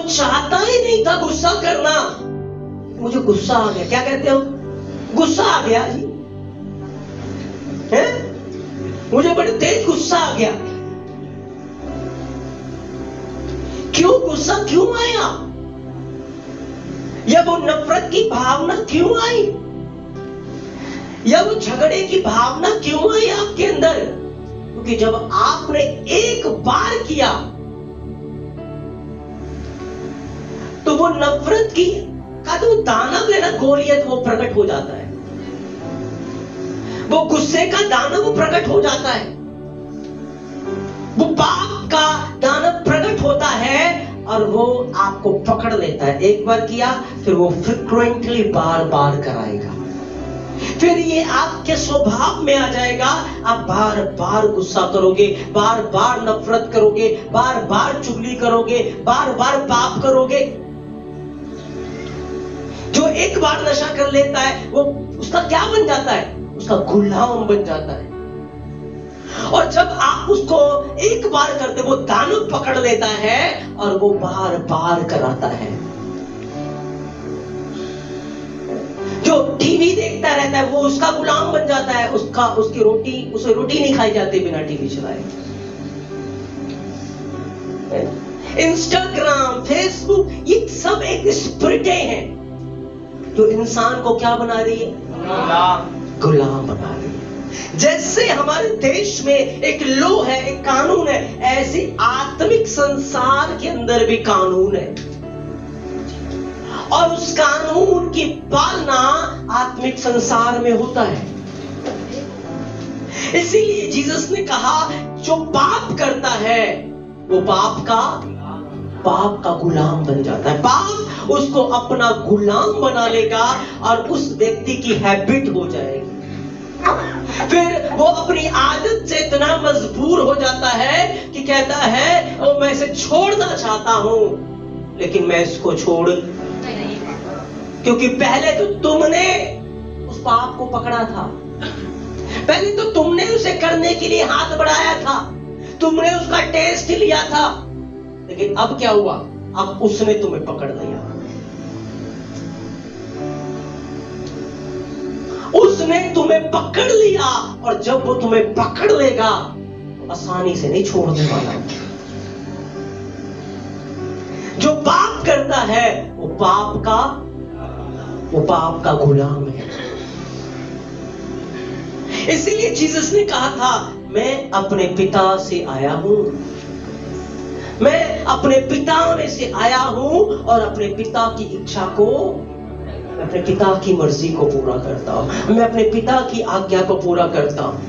चाहता ही नहीं था गुस्सा करना। मुझे गुस्सा आ गया, क्या कहते हो, गुस्सा आ गया जी, है? मुझे बड़े तेज गुस्सा आ गया। क्यों गुस्सा क्यों आया, या वो नफरत की भावना क्यों आई, या वो झगड़े की भावना क्यों आई आपके अंदर? क्योंकि जब आपने एक बार किया तो वो नफरत की का तो दानव है ना, गोलियत, वो प्रकट हो जाता है। वो गुस्से का दानव प्रकट हो जाता है, वो पाप का दानव प्रकट होता है और वो आपको पकड़ लेता है। एक बार किया फिर वो फ्रिक्वेंटली बार बार कराएगा, फिर ये आपके स्वभाव में आ जाएगा। आप बार बार गुस्सा करोगे, बार बार नफरत करोगे, बार बार चुगली करोगे, बार बार पाप करोगे। जो एक बार नशा कर लेता है वो उसका क्या बन जाता है, उसका गुलाम बन जाता है। और जब आप उसको एक बार करते वो दानव पकड़ लेता है और वो बार बार कराता है। जो टीवी देखता रहता है वो उसका गुलाम बन जाता है, उसे रोटी नहीं खाई जाती बिना टीवी चलाए। इंस्टाग्राम, फेसबुक, ये सब एक स्पिरिटें हैं जो इंसान को क्या बना रही है, गुलाम बना रही है। जैसे हमारे देश में एक लॉ है, एक कानून है, ऐसे आत्मिक संसार के अंदर भी कानून है, और उस कानून की पालना आत्मिक संसार में होता है। इसीलिए जीसस ने कहा जो पाप करता है वो पाप का गुलाम बन जाता है। पाप उसको अपना गुलाम बना लेगा और उस व्यक्ति की हैबिट हो जाएगी। फिर वो अपनी आदत से इतना मजबूर हो जाता है कि कहता है ओ मैं इसे छोड़ना चाहता हूं लेकिन मैं इसको छोड़, क्योंकि पहले तो तुमने उस पाप को पकड़ा था, पहले तो तुमने उसे करने के लिए हाथ बढ़ाया था, तुमने उसका टेस्ट लिया था, लेकिन अब क्या हुआ, अब उसने तुम्हें पकड़ लिया। उसने तुम्हें पकड़ लिया और जब वो तुम्हें पकड़ लेगा तो आसानी से नहीं छोड़ने वाला। जो पाप करता है वो पाप का गुलाम है। इसीलिए जीसस ने कहा था मैं अपने पिता से आया हूं, मैं अपने पिता में से आया हूं और अपने पिता की इच्छा को, अपने पिता की मर्जी को पूरा करता हूं, मैं अपने पिता की आज्ञा को पूरा करता हूं।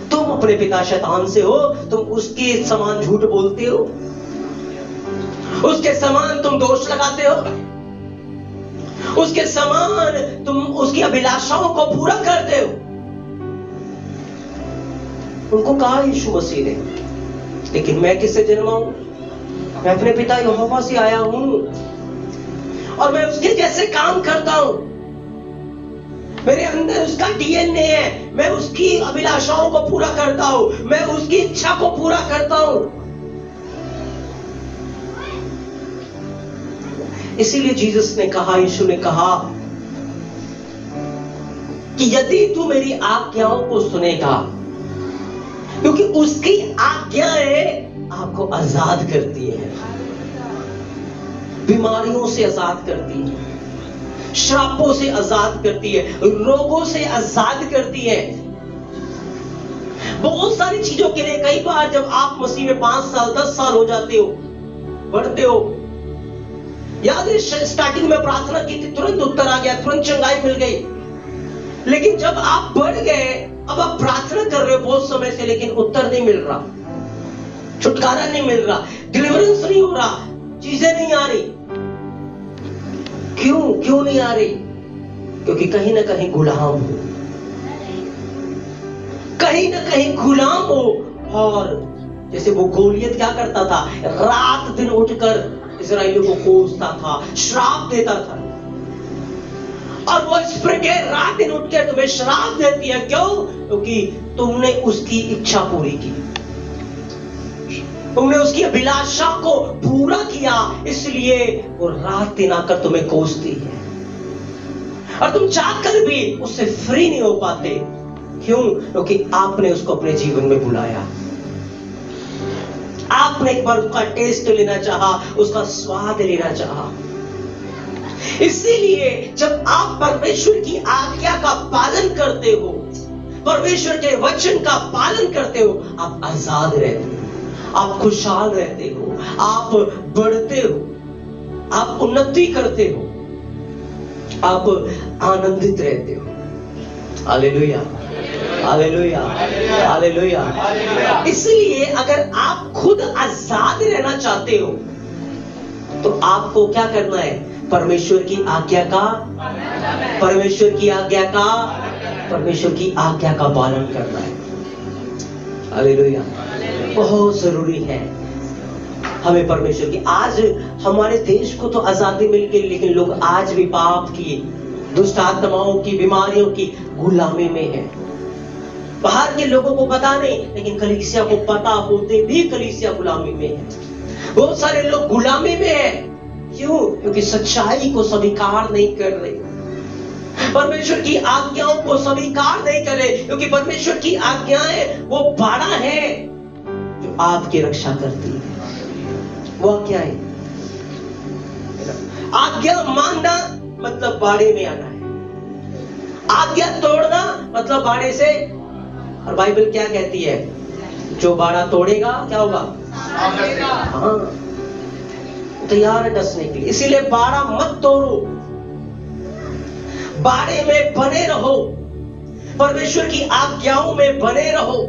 तुम अपने पिता शैतान से हो, तुम उसके समान झूठ बोलते हो, उसके समान तुम दोष लगाते हो, उसके समान तुम उसकी अभिलाषाओं को पूरा करते हो। उनको कहा यीशु मसीह ने, लेकिन मैं किससे जन्मा हूं, मैं अपने पिता यहोवा से आया हूं और मैं उसके जैसे काम करता हूं, मेरे अंदर उसका डीएनए है, मैं उसकी अभिलाषाओं को पूरा करता हूं, मैं उसकी इच्छा को पूरा करता हूं। इसीलिए जीसस ने कहा, यीशु ने कहा कि यदि तू मेरी आज्ञाओं को सुनेगा, क्योंकि उसकी आज्ञाएं आपको आजाद करती है, बीमारियों से आजाद करती है, श्रापों से आजाद करती है, रोगों से आजाद करती है, बहुत सारी चीजों के लिए। कई बार जब आप मसीह में 5 साल 10 साल हो जाते हो, बढ़ते हो, याद है स्टार्टिंग में प्रार्थना की थी, तुरंत उत्तर आ गया, तुरंत चंगाई मिल गई। लेकिन जब आप बढ़ गए, अब आप प्रार्थना कर रहे हो बहुत समय से, लेकिन उत्तर नहीं मिल रहा, छुटकारा नहीं मिल रहा, डिलीवरेंस नहीं हो रहा, चीजें नहीं आ रही। क्यों नहीं आ रही? क्योंकि कहीं ना कहीं गुलाम हो, कहीं ना कहीं गुलाम हो। और जैसे वो गोलियत क्या करता था, रात दिन उठकर इस्राएलियों को कोसता था, श्राप देता था, और वो स्प्रिट रात दिन उठकर तुम्हें श्राप देती है। क्यों? क्योंकि तुमने उसकी इच्छा पूरी की। तुमने उसकी अभिलाषा को पूरा किया, इसलिए वो रात दिन आकर तुम्हें कोसती है और तुम चाहकर भी उससे फ्री नहीं हो पाते। क्यों? क्योंकि आपने उसको अपने जीवन में बुलाया, आपने एक बार उसका टेस्ट लेना चाहा, उसका स्वाद लेना चाहा। इसीलिए जब आप परमेश्वर की आज्ञा का पालन करते हो, परमेश्वर के वचन का पालन करते हो, आप आजाद रहते हो, आप खुशहाल रहते हो, आप बढ़ते हो, आप उन्नति करते हो, आप आनंदित रहते हो। Hallelujah, hallelujah, hallelujah. इसलिए अगर आप खुद आजाद रहना चाहते हो तो आपको क्या करना है? परमेश्वर की आज्ञा का पालन करना है। हालेलुया। बहुत जरूरी है हमें परमेश्वर की। आज हमारे देश को तो आजादी मिल गई, लेकिन लोग आज भी पाप की, दुष्ट आत्माओं की, बीमारियों की गुलामी में है। बाहर के लोगों को पता नहीं, लेकिन कलीसिया को पता होते भी कलीसिया गुलामी में है। बहुत सारे लोग गुलामी में है। क्यों? क्योंकि सच्चाई को स्वीकार नहीं कर रहे, परमेश्वर की आज्ञाओं को स्वीकार नहीं कर रहे। क्योंकि परमेश्वर की आज्ञाएं वो बाड़ा है जो आपकी रक्षा करती है। वो क्या है? आज्ञा मानना मतलब बाड़े में आना है, आज्ञा तोड़ना मतलब बाड़े से। और बाइबल क्या कहती है? जो बाड़ा तोड़ेगा क्या होगा? हाँ, तैयार है डसने के लिए। इसीलिए बाड़ा मत तोड़ो, बाड़े में बने रहो, परमेश्वर की आज्ञाओं में बने रहो।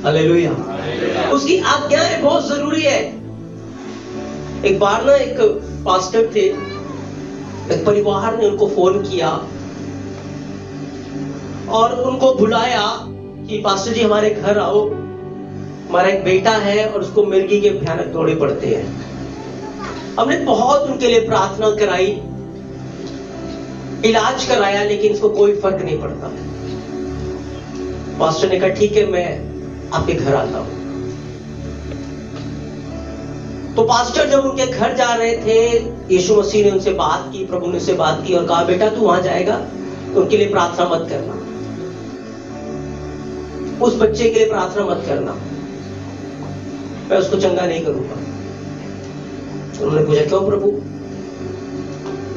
हालेलुया। उसकी आज्ञाएं बहुत जरूरी है। एक बार ना एक पास्टर थे, एक परिवार ने उनको फोन किया और उनको बुलाया कि पास्टर जी हमारे घर आओ, हमारा एक बेटा है और उसको मिर्गी के भयानक दौरे पड़ते हैं। हमने बहुत उनके लिए प्रार्थना कराई, इलाज कराया, लेकिन इसको कोई फर्क नहीं पड़ता। पास्टर ने कहा ठीक है, मैं आपके घर आता हूं। तो पास्टर जब उनके घर जा रहे थे, यीशु मसीह ने उनसे बात की, प्रभु ने उनसे बात की और कहा बेटा तू वहां जाएगा तो उनके लिए प्रार्थना मत करना, उस बच्चे के लिए प्रार्थना मत करना, मैं उसको चंगा नहीं करूंगा। उन्होंने पूछा क्यों प्रभु?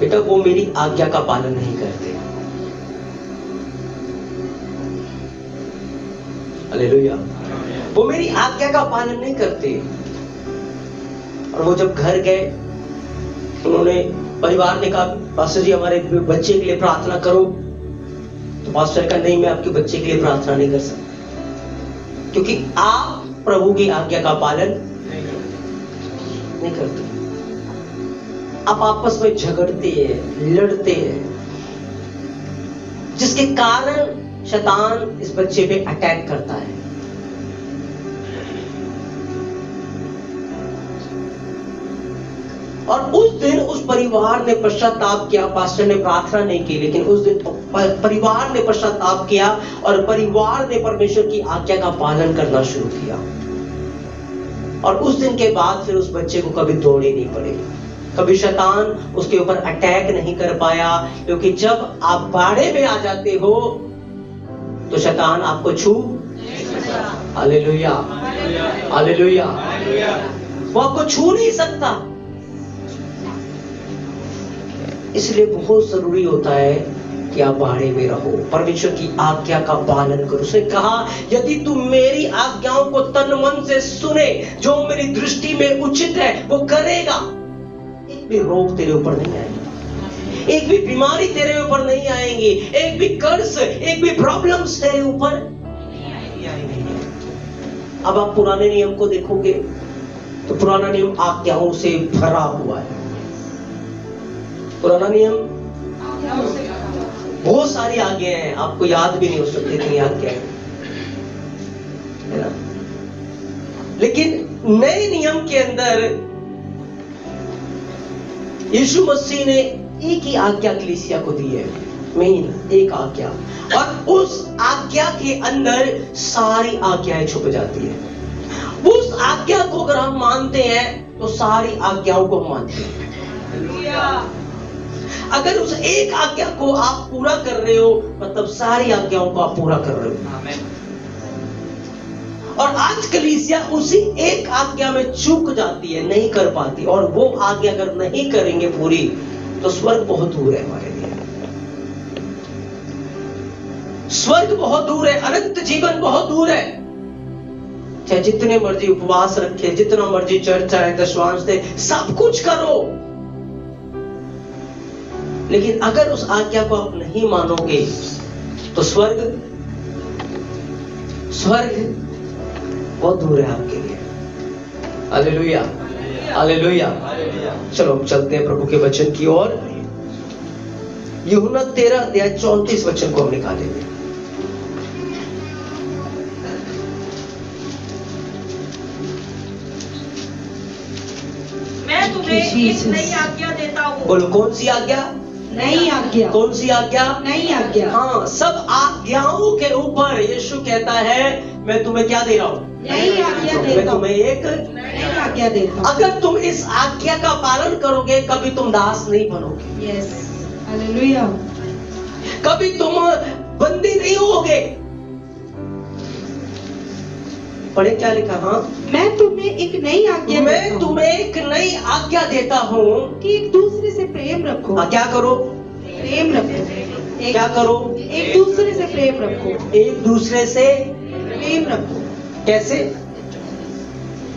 बेटा वो मेरी आज्ञा का पालन नहीं करते। हालेलुया। वो मेरी आज्ञा का पालन नहीं करते। और वो जब घर गए, उन्होंने, परिवार ने कहा पास्टर जी हमारे बच्चे के लिए प्रार्थना करो। तो पास्टर का नहीं, मैं आपके बच्चे के लिए प्रार्थना नहीं कर सकता, क्योंकि आप प्रभु की आज्ञा का पालन नहीं करते। आप आपस में झगड़ते हैं, लड़ते हैं, जिसके कारण शैतान इस बच्चे पे अटैक करता है। और उस दिन उस परिवार ने पश्चाताप किया। पास्टर ने प्रार्थना नहीं की, लेकिन उस दिन परिवार ने पश्चाताप किया और परिवार ने परमेश्वर की आज्ञा का पालन करना शुरू किया। और उस दिन के बाद फिर उस बच्चे को कभी दौड़े नहीं पड़े, कभी शैतान उसके ऊपर अटैक नहीं कर पाया। क्योंकि जब आप बाड़े में आ जाते हो तो शैतान आपको छू, हालेलुया, हालेलुया, वो आपको छू नहीं सकता। इसलिए बहुत जरूरी होता है कि आप बाड़े में रहो, परमेश्वर की आज्ञा का पालन करो। उसने कहा यदि तू मेरी आज्ञाओं को तन मन से सुने, जो मेरी दृष्टि में उचित है वो करेगा, एक भी रोग तेरे ऊपर नहीं आएगी, एक भी बीमारी तेरे ऊपर नहीं आएंगी, एक भी कर्ज, एक भी प्रॉब्लम्स तेरे ऊपर नहीं आएंगे। अब आप पुराने नियम को देखोगे तो पुराना नियम आज्ञाओं से भरा हुआ है। पुराना नियम बहुत सारी आज्ञाएं हैं, आपको याद भी नहीं हो सकती इतनी आज्ञाएं है ना। लेकिन नए नियम के अंदर यीशु मसीह ने एक ही आज्ञा कलीसिया को दी है, मेन एक आज्ञा, और उस आज्ञा के अंदर सारी आज्ञाएं छुप जाती है। उस आज्ञा को अगर हम मानते हैं तो सारी आज्ञाओं को हम मानते हैं। अगर उस एक आज्ञा को आप पूरा कर रहे हो मतलब सारी आज्ञाओं को आप पूरा कर रहे हो। और आज कलीसिया उसी एक आज्ञा में चूक जाती है, नहीं कर पाती, और वो आज्ञा अगर नहीं करेंगे पूरी तो स्वर्ग बहुत दूर है हमारे लिए। स्वर्ग बहुत दूर है, अनंत जीवन बहुत दूर है। चाहे जितने मर्जी उपवास रखे, जितना मर्जी चर्चा है, दशवांश दे, सब कुछ करो, लेकिन अगर उस आज्ञा को आप नहीं मानोगे तो स्वर्ग बहुत दूर है आपके लिए। Hallelujah, hallelujah. चलो हम चलते हैं प्रभु के वचन की ओर। यूहन्ना 13:34 वचन को हम निकालेंगे। मैं तुम्हें एक नई आज्ञा देता हूँ। बोलो, कौन सी आज्ञा? नई आज्ञा। कौन सी आज्ञा? नई आज्ञा। हाँ, सब आज्ञाओं के ऊपर यीशु कहता है मैं तुम्हें क्या दे रहा हूँ? नई आज्ञा मैं देता हूँ। तुम्हें एक नई आज्ञा देता हूँ। अगर तुम इस आज्ञा का पालन करोगे कभी तुम दास नहीं बनोगे। Yes, hallelujah. कभी तुम बंदी नहीं होगे। पढ़े क्या लिखा? हाँ, मैं तुम्हें एक नई आज्ञा देता मैं हूँ तुम्हें एक नई आज्ञा देता हूँ कि एक दूसरे से प्रेम रखो। क्या करो? प्रेम रखो। क्या करो? एक दूसरे से प्रेम रखो। एक दूसरे से प्रेम रखो। कैसे?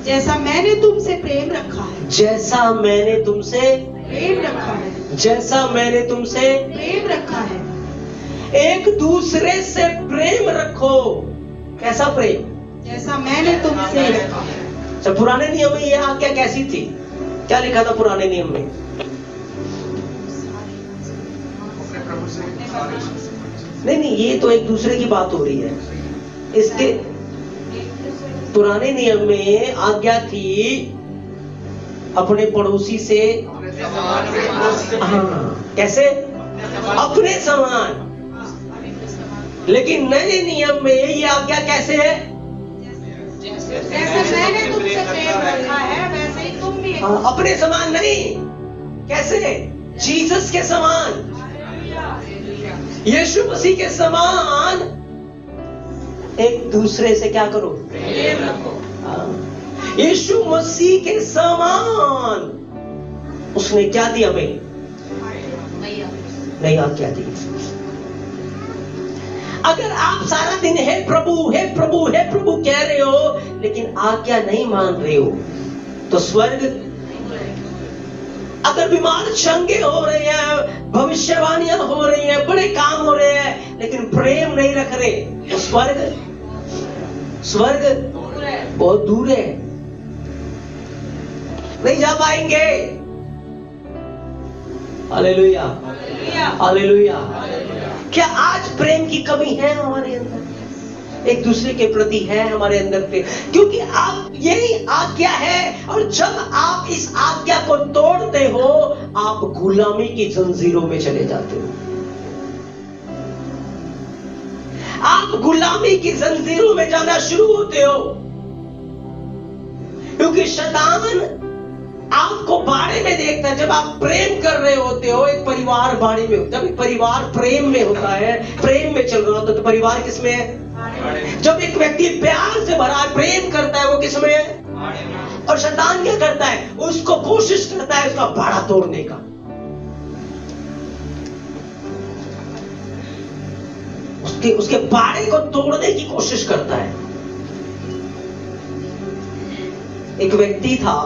जैसा मैंने तुमसे प्रेम रखा है। जैसा मैंने तुमसे प्रेम रखा है। जैसा मैंने तुमसे प्रेम रखा है। एक दूसरे से प्रेम रखो। कैसा प्रेम? जैसा मैंने तुमसे रखा है। अच्छा, पुराने नियम में यह आज्ञा कैसी थी? क्या लिखा था पुराने नियम में? नहीं, ये तो एक दूसरे की बात हो रही है। इसके पुराने नियम में आज्ञा थी अपने पड़ोसी से, हाँ, कैसे? अपने समान। लेकिन नए नियम में ये आज्ञा कैसे है? जैसे मैंने तुमसे प्रेम रखा है वैसे ही तुम भी अपने समान नहीं। कैसे? जीसस के समान, यीशु मसीह के समान एक दूसरे से क्या करो? प्रेम रखो। यीशु मसीह के समान उसने क्या दिया हमें? नई आज्ञा दी। अगर आप सारा दिन हे प्रभु हे प्रभु हे प्रभु कह रहे हो लेकिन आज्ञा नहीं मान रहे हो तो स्वर्ग, अगर बीमार चंगे हो रहे हैं, भविष्यवाणियां हो रही हैं, बड़े काम हो रहे हैं लेकिन प्रेम नहीं रख रहे तो स्वर्ग बहुत दूर है, नहीं जा पाएंगे। Hallelujah, hallelujah. क्या आज प्रेम की कमी है हमारे अंदर? एक दूसरे के प्रति है हमारे अंदर पे? क्योंकि आप यही आज्ञा है, और जब आप इस आज्ञा को तोड़ते हो आप गुलामी की जंजीरों में चले जाते हो। आप गुलामी की जंजीरों में जाना शुरू होते हो, क्योंकि शैतान आपको बाड़े में देखता है। जब आप प्रेम कर रहे होते हो, एक परिवार बाड़े में होता है। जब एक परिवार प्रेम में होता है, प्रेम में चल रहा होता है तो परिवार किसमें है? जब एक व्यक्ति प्यार से भरा है, प्रेम करता है, वो किसमें है? और शैतान क्या करता है? उसको कोशिश करता है उसका बाड़ा तोड़ने का। उसके बाड़े को तोड़ने की कोशिश करता है। एक व्यक्ति था,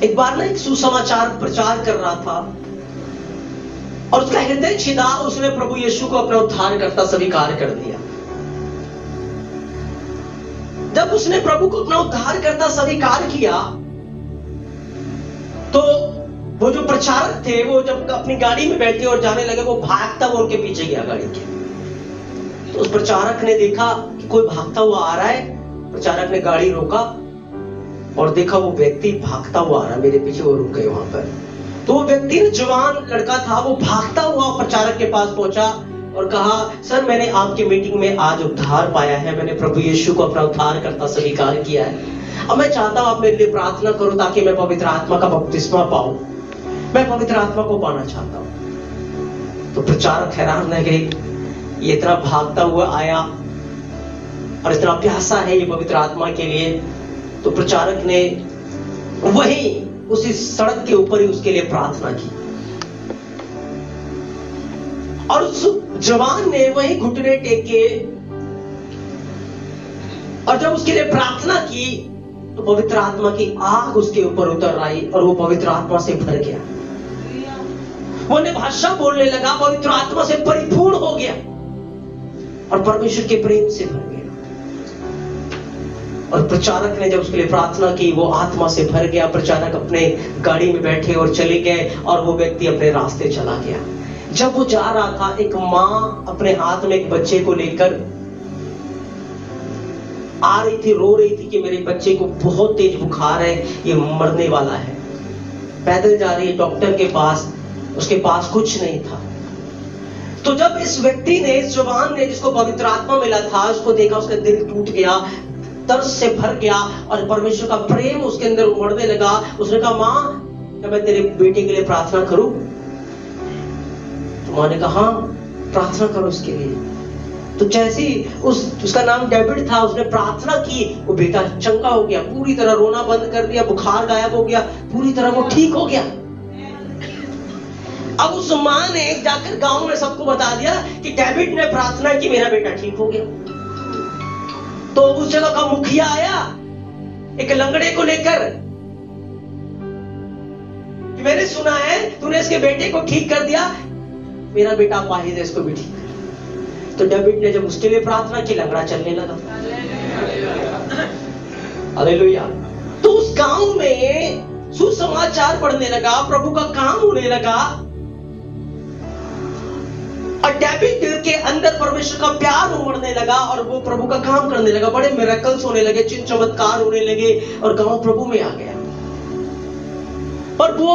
एक बार ना एक सुसमाचार प्रचार कर रहा था और उसका हृदय छिदा, उसने प्रभु यीशु को अपना उद्धारकर्ता स्वीकार कर दिया। जब उसने प्रभु को अपना उद्धारकर्ता स्वीकार किया तो वो जो प्रचारक थे वो जब अपनी गाड़ी में बैठे और जाने लगे, वो भागता हुआ उनके पीछे गया गाड़ी के। तो उस प्रचारक ने देखा कि कोई भागता हुआ आ रहा है। प्रचारक ने गाड़ी रोका और देखा वो व्यक्ति भागता हुआ आ रहा, मेरे पीछे। वो रुक गए वहां पर। तो वो व्यक्ति ने, जवान लड़का था, वो भागता हुआ प्रचारक के पास पहुंचा और कहा, सर मैंने आपकी मीटिंग में आज उद्धार पाया है, मैंने प्रभु यीशु को अपना उद्धारकर्ता स्वीकार किया है। अब मैं चाहता हूं आप मेरे लिए प्रार्थना करो ताकि मैं पवित्र आत्मा का बपतिस्मा पाऊं, मैं पवित्र आत्मा को पाना चाहता हूं। तो प्रचारक हैरान रह गए, ये इतना भागता हुआ आया और इतना प्यासा है ये पवित्र आत्मा के लिए। तो प्रचारक ने वहीं उसी सड़क के ऊपर ही उसके लिए प्रार्थना की और उस जवान ने वहीं घुटने टेके और जब उसके लिए प्रार्थना की तो पवित्र आत्मा की आग उसके ऊपर उतर आई और वो पवित्र आत्मा से भर गया। वो अन्य भाषा बोलने लगा, पवित्र आत्मा से परिपूर्ण हो गया और परमेश्वर के प्रेम से भर गया। और प्रचारक ने जब उसके लिए प्रार्थना की, वो आत्मा से भर गया। प्रचारक अपने गाड़ी में बैठे और चले गए और वो व्यक्ति अपने रास्ते चला गया। जब वो जा रहा था, एक माँ अपने हाथ में एक बच्चे को लेकर आ रही थी, रो रही थी कि मेरे बच्चे को बहुत तेज बुखार है, ये मरने वाला है। पैदल जा रही है डॉक्टर के पास, उसके पास कुछ नहीं था। तो जब इस व्यक्ति ने, इस जवान ने जिसको पवित्र आत्मा मिला था, उसको देखा, उसका दिल टूट गया, तरस से भर गया और परमेश्वर का प्रेम उसके अंदर उमड़ने लगा। उसने कहा, माँ क्या मैं तेरे बेटे के लिए प्रार्थना करूं? तो माँ ने कहा, हाँ प्रार्थना करो उसके लिए। तो जैसे उसका नाम डेविड था, उसने प्रार्थना की, वो बेटा चंगा हो गया, पूरी तरह रोना बंद कर दिया, बुखार गायब हो गया, पूरी तरह वो ठीक हो गया। अब उस माँ ने जाकर गांव में सबको बता दिया कि डेविड ने प्रार्थना की, मेरा बेटा ठीक हो गया। तो उस जगह का मुखिया आया एक लंगड़े को लेकर कि मैंने सुना है तूने इसके बेटे को ठीक कर दिया, मेरा बेटा अपाहिज है, इसको भी ठीक कर। तो डेविड ने जब उसके लिए प्रार्थना की, लंगड़ा चलने लगा। हालेलुया। तो उस गांव में सुसमाचार पढ़ने लगा, प्रभु का काम होने लगा और डेविड के अंदर परमेश्वर का प्यार उमड़ने लगा और वो प्रभु का काम करने लगा। बड़े मिरेकल्स होने लगे, चिन्ह चमत्कार होने लगे और गांव प्रभु में आ गया। और वो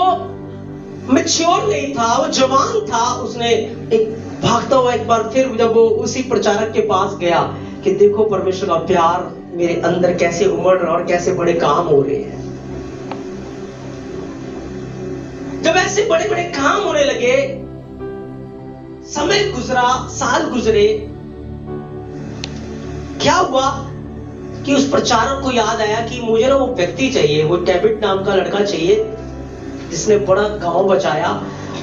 मैच्योर नहीं था, वो जवान था। उसने एक भागता हुआ एक बार फिर जब वो उसी प्रचारक के पास गया कि देखो परमेश्वर का प्यार मेरे अंदर कैसे उमड़ रहा और कैसे बड़े काम हो रहे हैं। जब ऐसे बड़े बड़े काम होने लगे, समय गुजरा, साल गुजरे, क्या हुआ कि उस प्रचारक को याद आया कि मुझे ना वो व्यक्ति चाहिए, वो डेविड नाम का लड़का चाहिए जिसने बड़ा गांव बचाया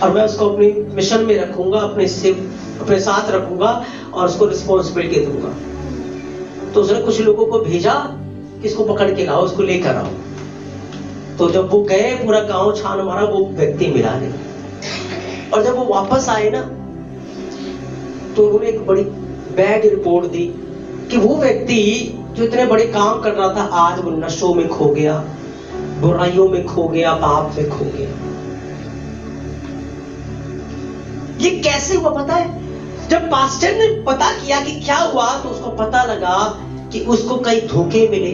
और मैं उसको अपनी मिशन में रखूंगा, अपने साथ रखूंगा और उसको रिस्पॉन्सिबिलिटी दूंगा। तो उसने कुछ लोगों को भेजा कि इसको पकड़ के लाओ, उसको लेकर आओ। तो जब वो गए, पूरा गांव छान मारा, वो व्यक्ति मिला नहीं। और जब वो वापस आए ना, तो उन्होंने एक बड़ी बैड रिपोर्ट दी कि वो व्यक्ति जो इतने बड़े काम कर रहा था, आज वो नशों में खो गया, बुराइयों में खो गया, पाप में खो गया। ये कैसे हुआ पता है? जब पास्टर ने पता किया कि क्या हुआ, तो उसको पता लगा कि उसको कई धोखे मिले।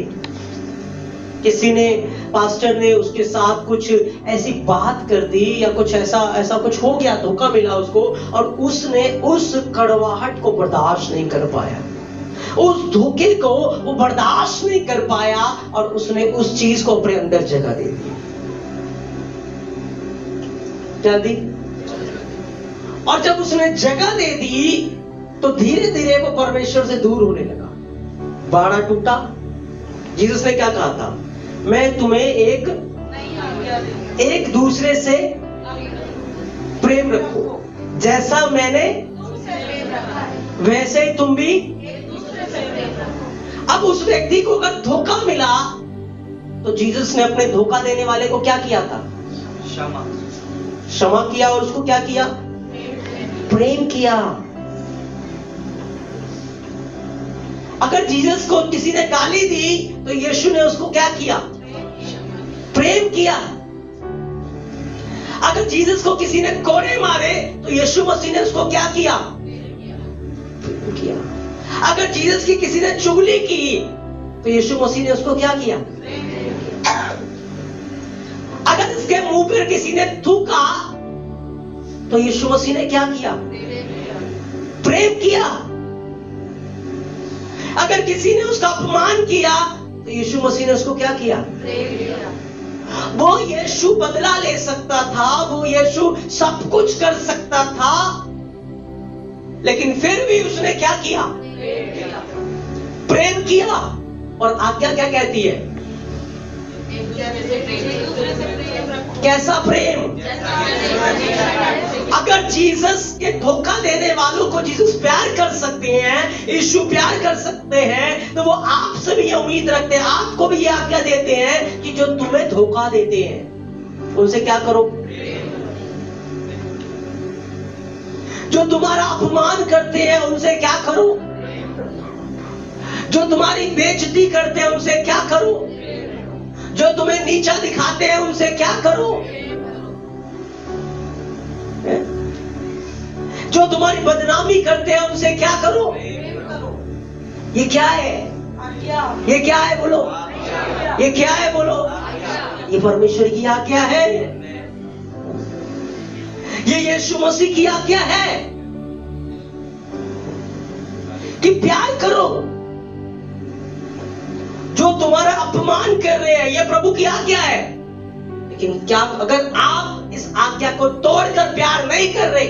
किसी ने, पास्टर ने उसके साथ कुछ ऐसी बात कर दी या कुछ ऐसा कुछ हो गया, धोखा मिला उसको और उसने उस कड़वाहट को बर्दाश्त नहीं कर पाया, उस धोखे को वो बर्दाश्त नहीं कर पाया और उसने उस चीज को अपने अंदर जगह दे दी। क्या दी? और जब उसने जगह दे दी तो धीरे धीरे वो परमेश्वर से दूर होने लगा। बाड़ा टूटा। यीशु ने क्या कहा था? मैं तुम्हें एक दूसरे से प्रेम रखो, जैसा मैंने वैसे ही तुम भी। अब उस व्यक्ति को अगर धोखा मिला तो जीसस ने अपने धोखा देने वाले को क्या किया था? क्षमा किया और उसको क्या किया? प्रेम किया। अगर जीसस को किसी ने गाली दी तो यीशु ने उसको क्या किया? प्रेम किया। अगर जीसस को किसी ने कोड़े मारे तो यीशु मसीह ने उसको क्या किया? प्रेम किया। अगर जीसस की किसी ने चुगली की तो यीशु मसीह ने उसको क्या किया? अगर इस इसके मुंह पर किसी ने थूका तो यीशु मसीह ने क्या किया? प्रेम किया। अगर किसी ने उसका अपमान किया तो यीशु मसीह ने उसको क्या किया? वो यीशु बदला ले सकता था, वो यीशु सब कुछ कर सकता था, लेकिन फिर भी उसने क्या किया? प्रेम किया। और आज्ञा क्या कहती है? कैसा प्रेम? अगर जीसस के धोखा देने वालों को जीसस प्यार कर सकते हैं, यीशु प्यार कर सकते हैं, तो वो आपसे भी ये उम्मीद रखते हैं, आपको भी ये आज्ञा देते हैं कि जो तुम्हें धोखा देते हैं उनसे क्या करो? जो तुम्हारा अपमान करते हैं उनसे क्या करो? जो तुम्हारी बेइज्जती करते हैं उनसे क्या करो? जो तुम्हें नीचा दिखाते हैं उनसे क्या करो? जो तुम्हारी बदनामी करते हैं उनसे क्या करो? ये क्या है? ये क्या है बोलो? ये क्या है बोलो? ये परमेश्वर की आज्ञा है। ये यीशु मसीह की आज्ञा है कि प्यार करो। जो तुम्हारा अपमान कर रहे हैं, ये प्रभु की आज्ञा है। लेकिन क्या अगर आप इस आज्ञा को तोड़कर प्यार नहीं कर रहे,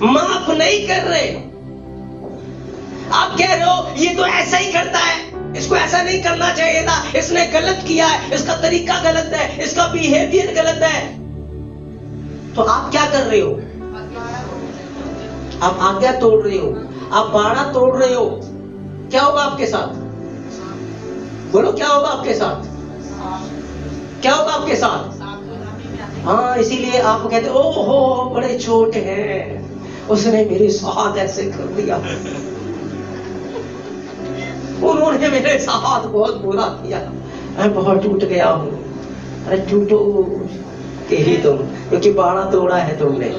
माफ नहीं कर रहे, आप कह रहे हो ये तो ऐसा ही करता है, इसको ऐसा नहीं करना चाहिए था, इसने गलत किया है, इसका तरीका गलत है, इसका बिहेवियर गलत है, तो आप क्या कर रहे हो? आप आज्ञा तोड़ रहे हो, आप बाड़ा तोड़ रहे हो। क्या होगा आपके साथ? बोलो, क्या होगा आपके साथ? क्या होगा आपके साथ? हाँ, इसीलिए आप कहते हो ओहो बड़े चोट है, उसने मेरे साथ ऐसे कर दिया, उन्होंने मेरे साथ बहुत बुरा किया, मैं बहुत टूट गया हूं। अरे टूटो के ही तुम, क्योंकि बाड़ा तोड़ा है तुमने।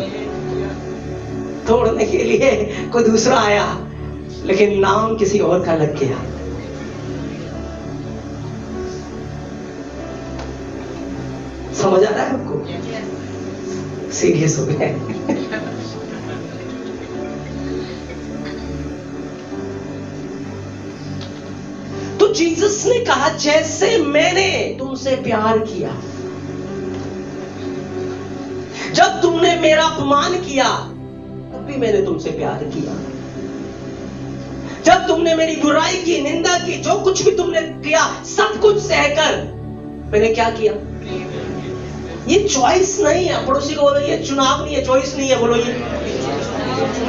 तोड़ने के लिए कोई दूसरा आया, लेकिन नाम किसी और का लग गया। समझ आ रहा है आपको? सीरियस हो गए। तो जीसस ने कहा जैसे मैंने तुमसे प्यार किया, जब तुमने मेरा अपमान किया तब भी मैंने तुमसे प्यार किया। जब तुमने मेरी बुराई की, निंदा की, जो कुछ भी तुमने किया, सब कुछ सहकर मैंने क्या किया? ये चॉइस नहीं है। पड़ोसी को बोलो ये चुनाव नहीं है, चॉइस नहीं है। बोलो ये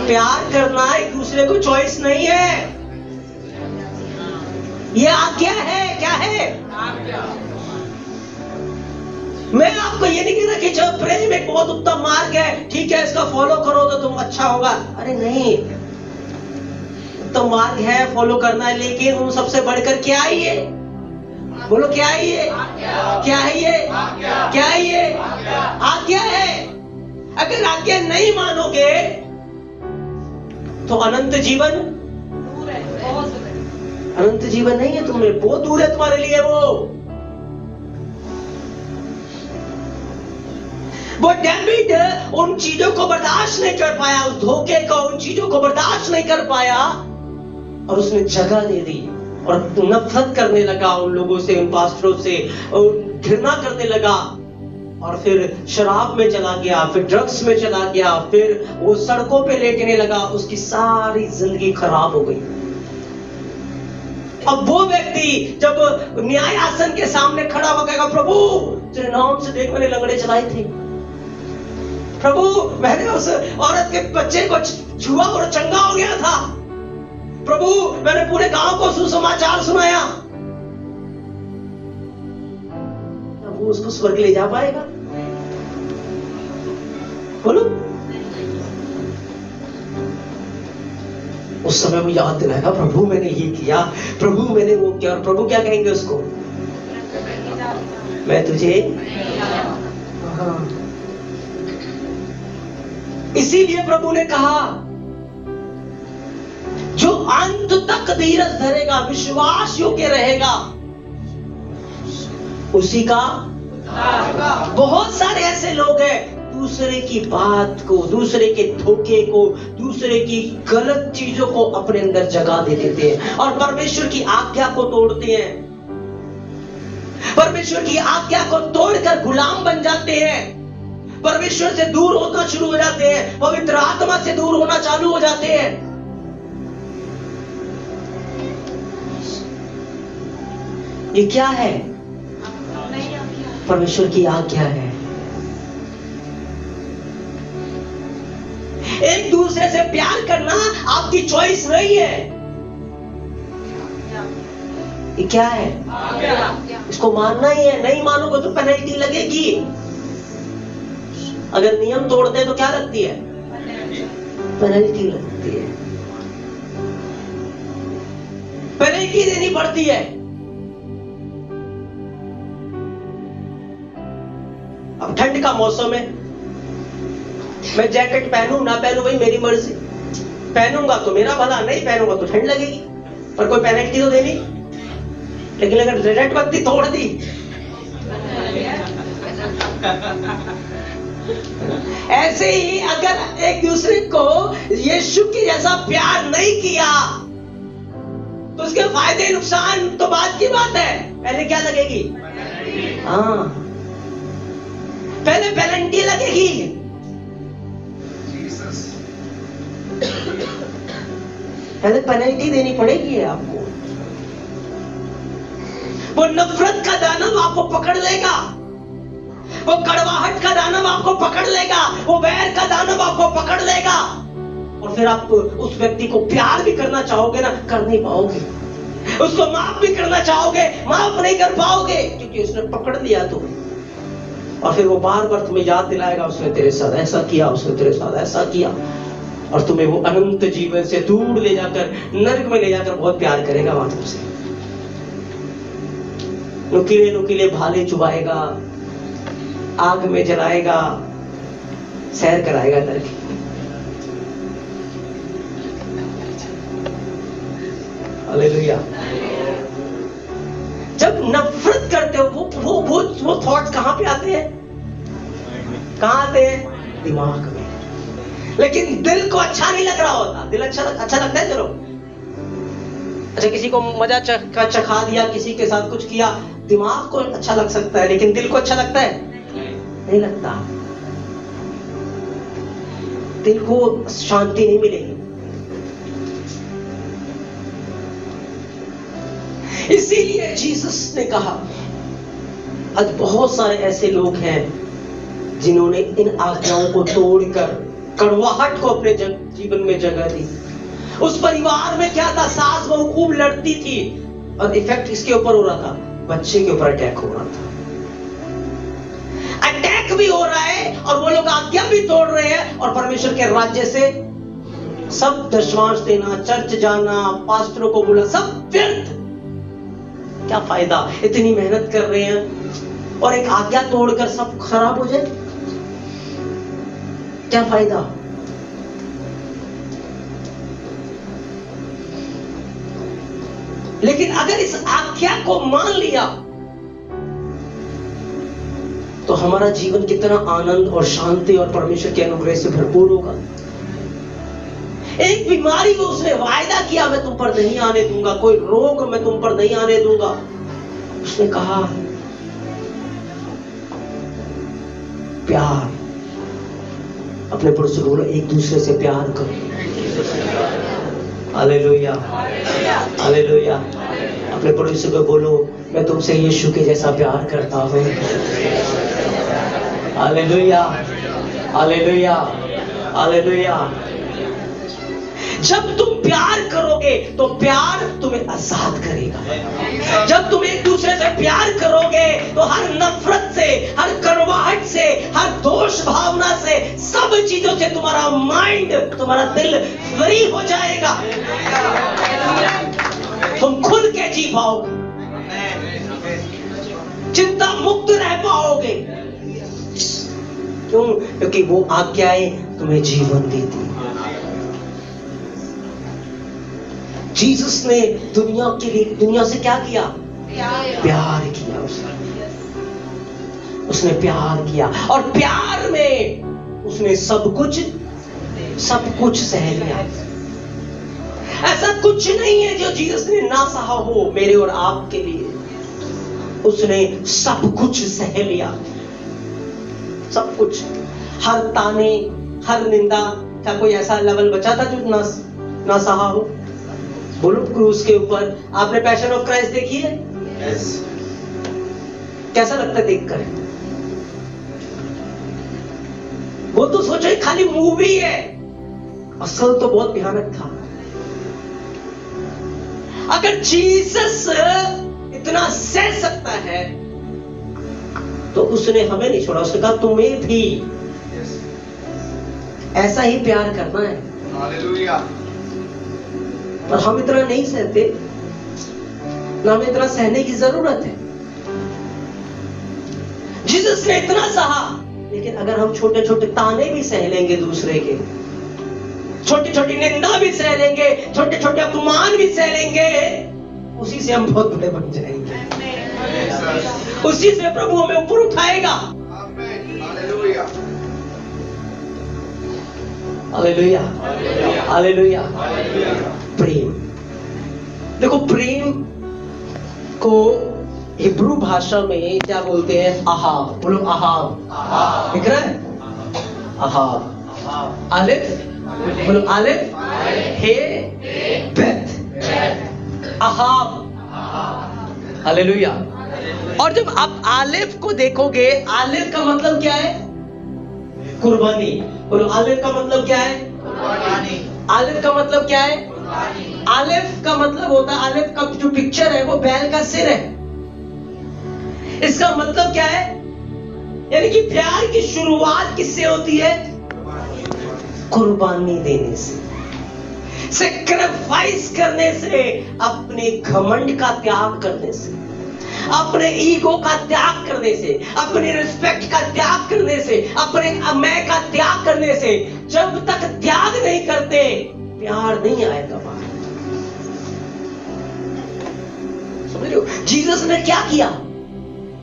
प्यार करना एक दूसरे को चॉइस नहीं है, ये आज्ञा है। क्या है? मैं आपको ये नहीं कह रहा कि जब प्रेम एक बहुत उत्तम मार्ग है, ठीक है इसका फॉलो करो तो तुम अच्छा होगा। अरे नहीं, उत्तम मार्ग है, फॉलो करना है, लेकिन उन सबसे बढ़कर क्या है ये? बोलो क्या है ये? क्या है ये? क्या है ये? आज्ञा है। अगर आज्ञा नहीं मानोगे तो अनंत जीवन दूर है, बहुत दूर है। अनंत जीवन नहीं है तुम्हें, बहुत दूर है तुम्हारे लिए। वो डेविड उन चीजों को बर्दाश्त नहीं कर पाया, उस धोखे को, उन चीजों को बर्दाश्त नहीं कर पाया, और उसने जगह दे दी और नफरत करने लगा उन लोगों से, उन पास्टरों से, और घृणा करने लगा, और फिर शराब में चला गया, फिर ड्रग्स में चला गया, फिर वो सड़कों पे लेटने लगा। उसकी सारी जिंदगी खराब हो गई। अब वो व्यक्ति जब न्याय आसन के सामने खड़ा हो गया, प्रभु तेरे नाम से देख मैंने लंगड़े चलाए थे, प्रभु मैंने उस औरत के बच्चे को छुआ और चंगा हो गया था, प्रभु मैंने पूरे गांव को सुसमाचार सुनाया। प्रभु उसको स्वर्ग ले जा पाएगा? बोलो। उस समय वो याद दिलाएगा, प्रभु मैंने ये किया, प्रभु मैंने वो किया, और प्रभु क्या कहेंगे उसको? मैं तुझे। हाँ। इसीलिए प्रभु ने कहा जो अंत तक धीरज धरेगा, विश्वास योग्य रहेगा, उसी का बहुत सारे ऐसे लोग हैं दूसरे की बात को, दूसरे के धोखे को, दूसरे की गलत चीजों को अपने अंदर जगा दे देते हैं और परमेश्वर की आज्ञा को तोड़ते हैं। परमेश्वर की आज्ञा को तोड़कर गुलाम बन जाते हैं, परमेश्वर से दूर होना शुरू हो जाते हैं, पवित्र आत्मा से दूर होना चालू हो जाते हैं। ये क्या है? परमेश्वर की आज्ञा है। एक दूसरे से प्यार करना आपकी चॉइस नहीं है। ये क्या है? इसको मानना ही है। नहीं मानोगे तो पेनल्टी लगेगी। अगर नियम तोड़ते हैं तो क्या लगती है? पेनल्टी लगती है, पेनल्टी देनी पड़ती है। अब ठंड का मौसम है, मैं जैकेट पहनूं ना पहनूं भाई मेरी मर्जी। पहनूंगा तो मेरा भला, नहीं पहनूंगा तो ठंड लगेगी, पर कोई पेनल्टी तो देनी। लेकिन अगर रेड बत्ती तोड़ दी, ऐसे ही अगर एक दूसरे को यीशु के जैसा प्यार नहीं किया तो उसके फायदे नुकसान तो बाद की बात है, पहले क्या लगेगी? हाँ, पहले पेनल्टी लगेगी। पहले पेनल्टी देनी पड़ेगी आपको। वो नफरत का दानव आपको पकड़ लेगा, वो कड़वाहट का दानव आपको पकड़ लेगा, वो वैर का दानव आपको पकड़ लेगा और फिर आप उस व्यक्ति को प्यार भी करना चाहोगे ना, कर नहीं पाओगे। उसको माफ भी करना चाहोगे, माफ नहीं कर पाओगे क्योंकि उसने पकड़ लिया तुम्हें। और फिर वो बार बार तुम्हें याद दिलाएगा उसने तेरे साथ ऐसा किया, उसने तेरे साथ ऐसा किया, और तुम्हें वो अनंत जीवन से दूर ले जाकर, नरक में ले जाकर बहुत प्यार करेगा वहां तुमसे। नुकीले नुकीले भाले चुबाएगा, आग में जलाएगा, सैर कराएगा नरक। हालेलुया। जब नफरत करते हो वो थॉट्स कहां पे आते हैं? कहां आते हैं? दिमाग में। लेकिन दिल को अच्छा नहीं लग रहा होता। दिल अच्छा लगता है, चलो अच्छा किसी को मजा चखा दिया, किसी के साथ कुछ किया, दिमाग को अच्छा लग सकता है, लेकिन दिल को अच्छा लगता है? नहीं लगता। दिल को शांति नहीं मिलेगी। इसीलिए जीसस ने कहा, आज बहुत सारे ऐसे लोग हैं जिन्होंने इन आज्ञाओं को तोड़कर कड़वाहट को अपने जीवन में जगह दी। उस परिवार में क्या था? सास बहू खूब लड़ती थी और इफेक्ट इसके ऊपर हो रहा था, बच्चे के ऊपर अटैक हो रहा था। अटैक भी हो रहा है और वो लोग आज्ञा भी तोड़ रहे हैं और परमेश्वर के राज्य से सब दशमांश देना, चर्च जाना, पास्टरों को बोला, सब व्यर्थ। क्या फायदा? इतनी मेहनत कर रहे हैं और एक आज्ञा तोड़कर सब खराब हो जाए, क्या फायदा? लेकिन अगर इस आज्ञा को मान लिया तो हमारा जीवन कितना आनंद और शांति और परमेश्वर के अनुग्रह से भरपूर होगा। एक बीमारी को उसने वायदा किया, मैं तुम पर नहीं आने दूंगा, कोई रोग मैं तुम पर नहीं आने दूंगा। उसने कहा प्यार, अपने पुरुष को बोलो एक दूसरे से प्यार करो। Hallelujah, hallelujah. अपने पुरुष को बोलो मैं तुमसे यीशु के जैसा प्यार करता हूँ। Hallelujah, hallelujah, hallelujah. जब तुम प्यार करोगे तो प्यार तुम्हें आजाद करेगा। जब तुम एक दूसरे से प्यार करोगे तो हर नफरत से, हर कड़वाहट से, हर दोष भावना से, सब चीजों से तुम्हारा माइंड, तुम्हारा दिल फ्री हो जाएगा। तुम खुल के जी पाओगे, चिंता मुक्त रह पाओगे। क्यों? क्योंकि वो आज्ञाएं तुम्हें जीवन देती। जीसस ने दुनिया के लिए, दुनिया से क्या किया? प्यार किया उसने। उसने प्यार किया और प्यार में उसने सब कुछ सह लिया। ऐसा कुछ नहीं है जो जीसस ने ना सहा हो मेरे और आपके लिए। उसने सब कुछ सह लिया, सब कुछ। हर ताने, हर निंदा। क्या कोई ऐसा लेवल बचा था जो ना सहा हो? बोलो, क्रूस के ऊपर आपने पैशन ऑफ क्राइस्ट देखी है? Yes. कैसा लगता है देखकर? वो तो सोचो खाली मूवी है, असल तो बहुत भयानक था। अगर जीसस इतना सह सकता है तो उसने हमें नहीं छोड़ा। उसने कहा तुम्हें भी Yes. ऐसा ही प्यार करना है। Hallelujah. पर हम इतना नहीं सहते, ना हमें इतना सहने की जरूरत है। जीसस ने इतना सहा, लेकिन अगर हम छोटे छोटे ताने भी सह लेंगे दूसरे के, छोटी छोटी निंदा भी सह लेंगे, छोटे छोटे अपमान भी सह लेंगे, उसी से हम बहुत बड़े बन जाएंगे। Jesus. उसी से प्रभु हमें ऊपर उठाएगा। Amen. Hallelujah. Hallelujah, hallelujah. Hallelujah. प्रेम, देखो प्रेम को हिब्रू भाषा में क्या बोलते हैं? अहाब। बोलो अहाब। दिख रहा है? अहाब। आलिफ, बोलो आलिफ, हे, बेथ, अहाब। हालेलुया। और जब आप आलिफ को देखोगे, आलिफ का मतलब क्या है? कुर्बानी। बोलो आलिफ का मतलब क्या है? आलिफ का मतलब क्या है? आलिफ का मतलब होता है, आलिफ का जो पिक्चर है वो बैल का सिर है। इसका मतलब क्या है? यानी कि प्यार की शुरुआत किससे होती है? कुर्बानी देने से, सैक्रिफाइस करने से, अपने घमंड का त्याग करने से, अपने ईगो का त्याग करने से, अपने रिस्पेक्ट का त्याग करने से, अपने मैं का त्याग करने से। जब तक त्याग नहीं करते प्यार नहीं आएगा बाहर। समझ रहे हो? जीसस ने क्या किया?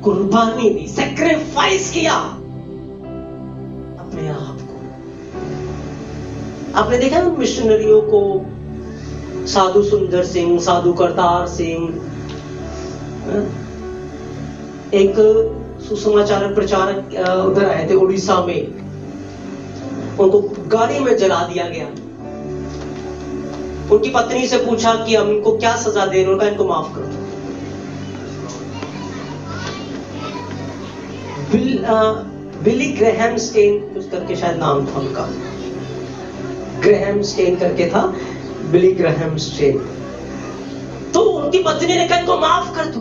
कुर्बानी दी, सैक्रिफाइस किया अपने आप को। आपने देखा ना मिशनरियों को, साधु सुंदर सिंह, साधु करतार सिंह, एक सुसमाचार प्रचारक उधर आए थे उड़ीसा में, उनको गाड़ी में जला दिया गया। उनकी पत्नी से पूछा कि हम इनको क्या सजा दे रहे हो? इनको माफ करो। बिली ग्रेहम स्टेन कुछ करके शायद नाम था उनका, ग्रेहम स्टेन करके था, बिली ग्रेहम स्टेन। तो उनकी पत्नी ने कहा इनको माफ कर दो।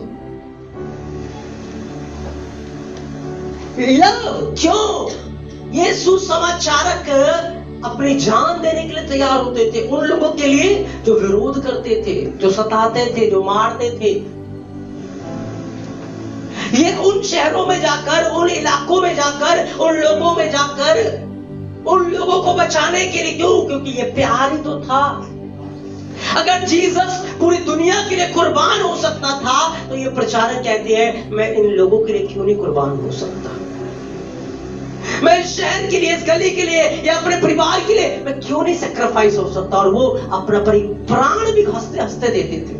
क्यों? ये सुसमाचारक अपनी जान देने के लिए तैयार होते थे उन लोगों के लिए जो विरोध करते थे, जो सताते थे, जो मारते थे। ये उन शहरों में जाकर, उन इलाकों में जाकर, उन लोगों में जाकर, उन लोगों को बचाने के लिए। क्यों? क्योंकि ये प्यार ही तो था। अगर जीसस पूरी दुनिया के लिए कुर्बान हो सकता था तो ये प्रचारक कहते हैं मैं इन लोगों के लिए क्यों नहीं कुर्बान हो सकता? मैं इस शहर के लिए, इस गली के लिए, या अपने परिवार के लिए मैं क्यों नहीं सैक्रिफाइस हो सकता? और वो अपना प्राण भी हंसते हंसते देते थे,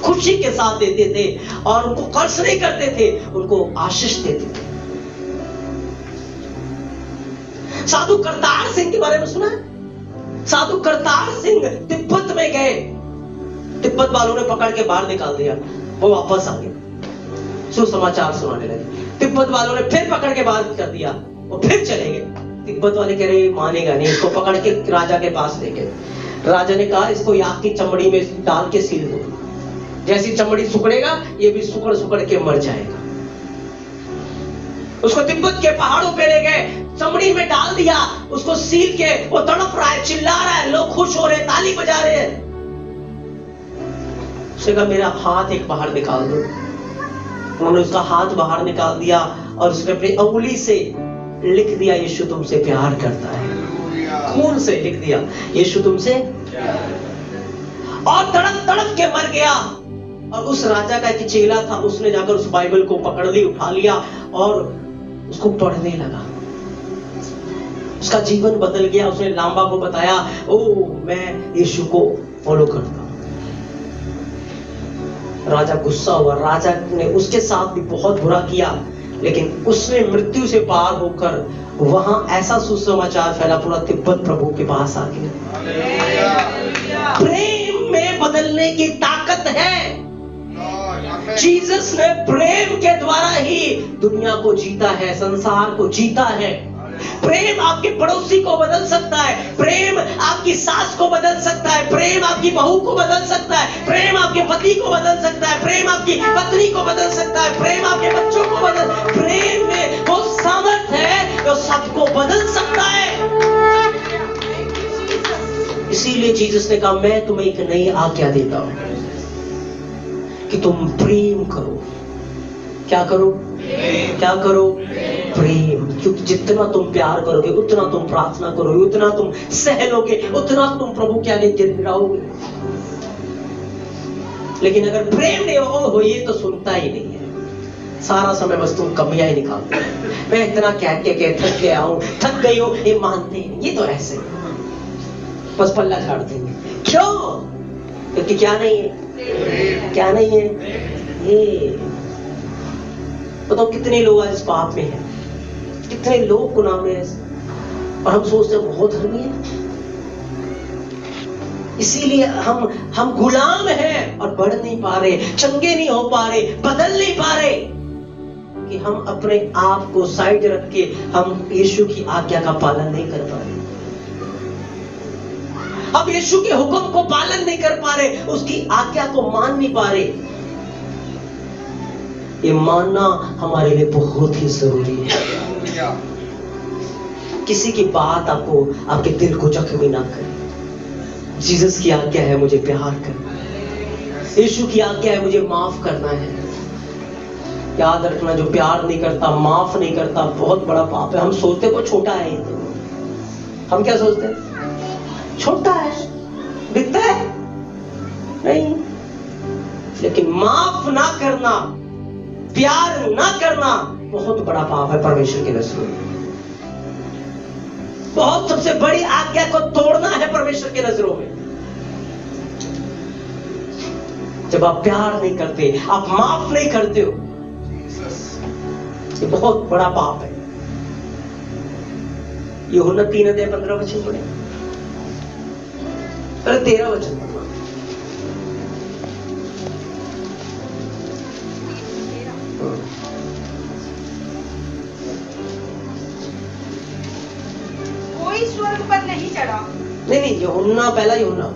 खुशी के साथ देते थे, और उनको कर्ज नहीं करते थे, उनको आशीष देते थे। साधु करतार सिंह के बारे में सुना है? साधु करतार सिंह तिब्बत में गए, तिब्बत वालों ने पकड़ के बाहर निकाल दिया, वो वापस आ गए, सुसमाचार सुनाने लगे। तिब्बत वालों ने फिर पकड़ के बाहर कर दिया, वो फिर चले गए। तिब्बत वाले कह रहे मानेगा नहीं, इसको पकड़ के राजा के पास ले गए। राजा ने कहा इसको आग की चमड़ी में डाल के सील दो, जैसी चमड़ी सुखड़ेगा ये भी सुखड़ सुखड़ के मर जाएगा। उसको तिब्बत के पहाड़ों पे ले गए, चमड़ी में डाल दिया, उसको सील के, वो तड़प रहा है, चिल्ला रहा है, लोग खुश हो रहे हैं, ताली बजा रहे हैं। उसने कहा मेरा हाथ एक बाहर निकाल दो। उन्होंने उसका हाथ बाहर निकाल दिया और उसने अपनी अंगुली से लिख दिया यीशु तुमसे प्यार करता है। खून से लिख दिया यीशु तुमसे, और तड़प तड़प के मर गया। और उस राजा का एक चेला था, उसने जाकर उस बाइबल को पकड़ ली, उठा लिया और उसको पढ़ने लगा, उसका जीवन बदल गया। उसने लांबा को बताया, ओ मैं यीशु को फॉलो करता हूं। राजा गुस्सा हुआ, राजा ने उसके साथ भी बहुत बुरा किया, लेकिन उसने मृत्यु से पार होकर वहां ऐसा सुसमाचार फैला, पूरा तिब्बत प्रभु के पास आ गया। प्रेम में बदलने की ताकत है। जीसस ने प्रेम के द्वारा ही दुनिया को जीता है, संसार को जीता है। प्रेम आपके पड़ोसी को बदल सकता है, प्रेम आपकी सास को बदल सकता है, प्रेम आपकी बहू को बदल सकता है, प्रेम आपके पति को बदल सकता है, प्रेम आपकी पत्नी को बदल सकता है, प्रेम आपके बच्चों को बदल। प्रेम में वो सामर्थ है जो सबको बदल सकता है। इसीलिए जीसस ने कहा, मैं तुम्हें एक नई आज्ञा देता हूं कि तुम प्रेम करो। क्या करो? क्या करो? प्रेम। क्योंकि जितना तुम प्यार करोगे, उतना तुम प्रार्थना करोगे, उतना तुम सह लोगे, उतना तुम प्रभु के आगे गिड़गिड़ाओगे। लेकिन अगर प्रेम नहीं हो, ये तो सुनता ही नहीं है। सारा समय बस तुम कमियां ही निकालते हो। मैं इतना कह के थक गया हूं, थक गई हूं, ये मानते ही नहीं। ये तो ऐसे बस पल्ला झाड़ देंगे। क्यों? क्योंकि क्या नहीं है? क्या नहीं है? ये बताओ, कितने लोग आज पाप में हैं, कितने लोग गुनाह में हैं, और हम सोचते हैं बहुत धर्मी है। इसीलिए हम गुलाम हैं और बढ़ नहीं पा रहे, चंगे नहीं हो पा रहे, बदल नहीं पा रहे, कि हम अपने आप को साइड रख के हम यीशु की आज्ञा का पालन नहीं कर पा रहे। अब यीशु के हुक्म को पालन नहीं कर पा रहे, उसकी आज्ञा को मान नहीं पा रहे। ये मानना हमारे लिए बहुत ही जरूरी है। किसी की बात आपके दिल को जख्मी ना करे। जीसस की आज्ञा है मुझे प्यार करना, यीशु की आज्ञा है मुझे माफ करना है। याद रखना, जो प्यार नहीं करता, माफ नहीं करता, बहुत बड़ा पाप है। हम सोचते वो छोटा है, ये तो हम क्या सोचते हैं? छोटा है, दिखता है नहीं। लेकिन माफ ना करना, प्यार ना करना बहुत बड़ा पाप है परमेश्वर की नजरों में। बहुत सबसे बड़ी आज्ञा को तोड़ना है परमेश्वर की नजरों में। जब आप प्यार नहीं करते, आप माफ नहीं करते हो, ये बहुत बड़ा पाप है। यूहन्ना 3:15 पढ़े, 13 वचन। कोई स्वर्ग पर नहीं चढ़ा। नहीं, यूहन्ना, पहला यूहन्ना।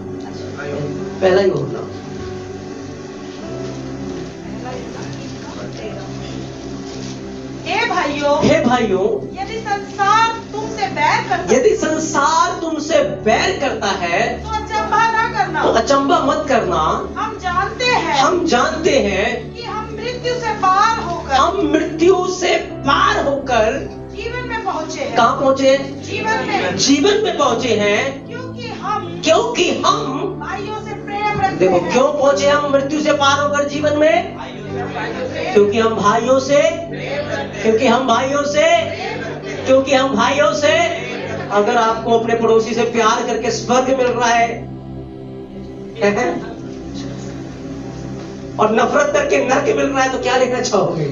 हे भाइयों, यदि संसार तुमसे बैर करता है तो अचंभा मत करना। हम जानते हैं कि हम मृत्यु से पार होकर जीवन में पहुंचे हैं। कहाँ पहुंचे? जीवन में पहुंचे हैं, क्योंकि हम भाइयों से प्रेम रखते हैं। देखो, क्यों पहुंचे हम मृत्यु से पार होकर जीवन में? क्योंकि हम भाइयों से अगर आपको अपने पड़ोसी से प्यार करके स्वर्ग मिल रहा है और नफरत करके नरक मिल रहा है, तो क्या लेना चाहोगे?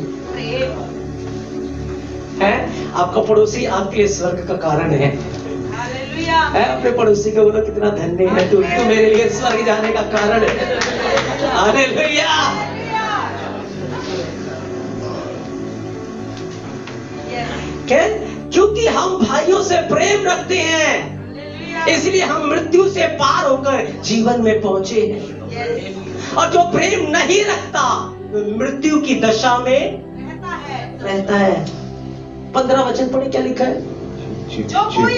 है आपका पड़ोसी आपके लिए स्वर्ग का कारण है। अपने पड़ोसी को बोलो, कितना धन्य है तू मेरे लिए स्वर्ग जाने का कारण है। हालेलुया। क्या? क्योंकि हम भाइयों से प्रेम रखते हैं, इसलिए हम मृत्यु से पार होकर जीवन में पहुंचे हैं। और जो प्रेम नहीं रखता, मृत्यु की दशा में रहता है। 15 वचन पढ़े, क्या लिखा है? जो कोई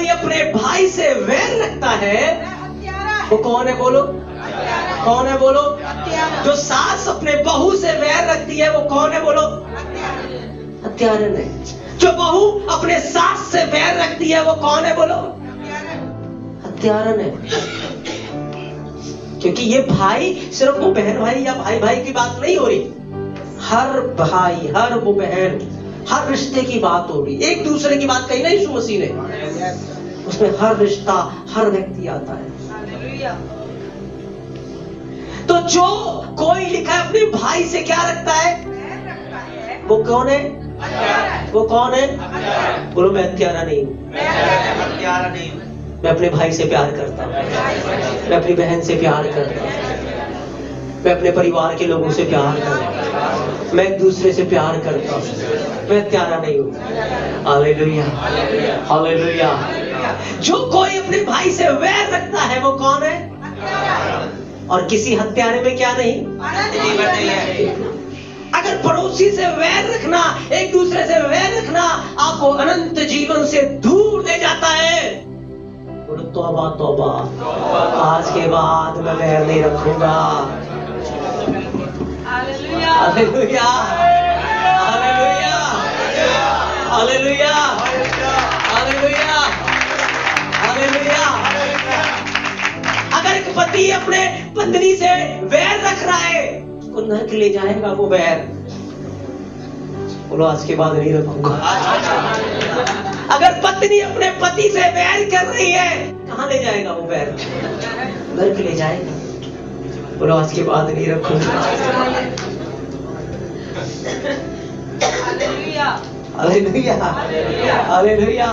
अपने भाई से वैर रखता है, वो कौन है? बोलो, कौन है? बोलो। जो सास अपने बहू से वैर रखती है, वो कौन है? बोलो, हत्यारन है। जो बहू अपने सास से वैर रखती है, वो कौन है? बोलो, हत्यारन है। क्योंकि ये भाई सिर्फ वो बहन भाई या भाई भाई की बात नहीं हो रही, हर भाई, हर वो बहन, हर रिश्ते की बात हो रही, एक दूसरे की बात कही ना यीशु मसीह ने, उसमें हर रिश्ता, हर व्यक्ति आता है। तो जो कोई लिखा है अपने भाई से क्या रखता है, वो कौन है? वो कौन है? बोलो मैं हत्यारा नहीं हूं, मैं अपने भाई से प्यार करता हूं, मैं अपनी बहन से प्यार करता हूं, मैं अपने परिवार के लोगों से प्यार करता हूं, मैं एक दूसरे से प्यार करता हूं, मैं हत्यारा नहीं हूं। Hallelujah, hallelujah. जो कोई अपने भाई से वैर रखता है वो कौन है? और किसी हत्यारे में क्या नहीं? अगर पड़ोसी से वैर रखना, एक दूसरे से वैर रखना आपको अनंत जीवन से दूर ले जाता है, बोलो तौबा तौबा, आज के बाद मैं वैर नहीं रखूंगा। Hallelujah, hallelujah, hallelujah, hallelujah, hallelujah. अगर एक पति अपने पत्नी से वैर रख रहा है, उसको नरक ले जाएगा वो वैर। बोलो आज के बाद नहीं रखूंगा। अगर पत्नी अपने पति से वैर कर रही है, कहां ले जाएगा वो वैर? नरक ले जाएगा। बोलो आज के बाद नहीं रखूंगा। Hallelujah, hallelujah, hallelujah.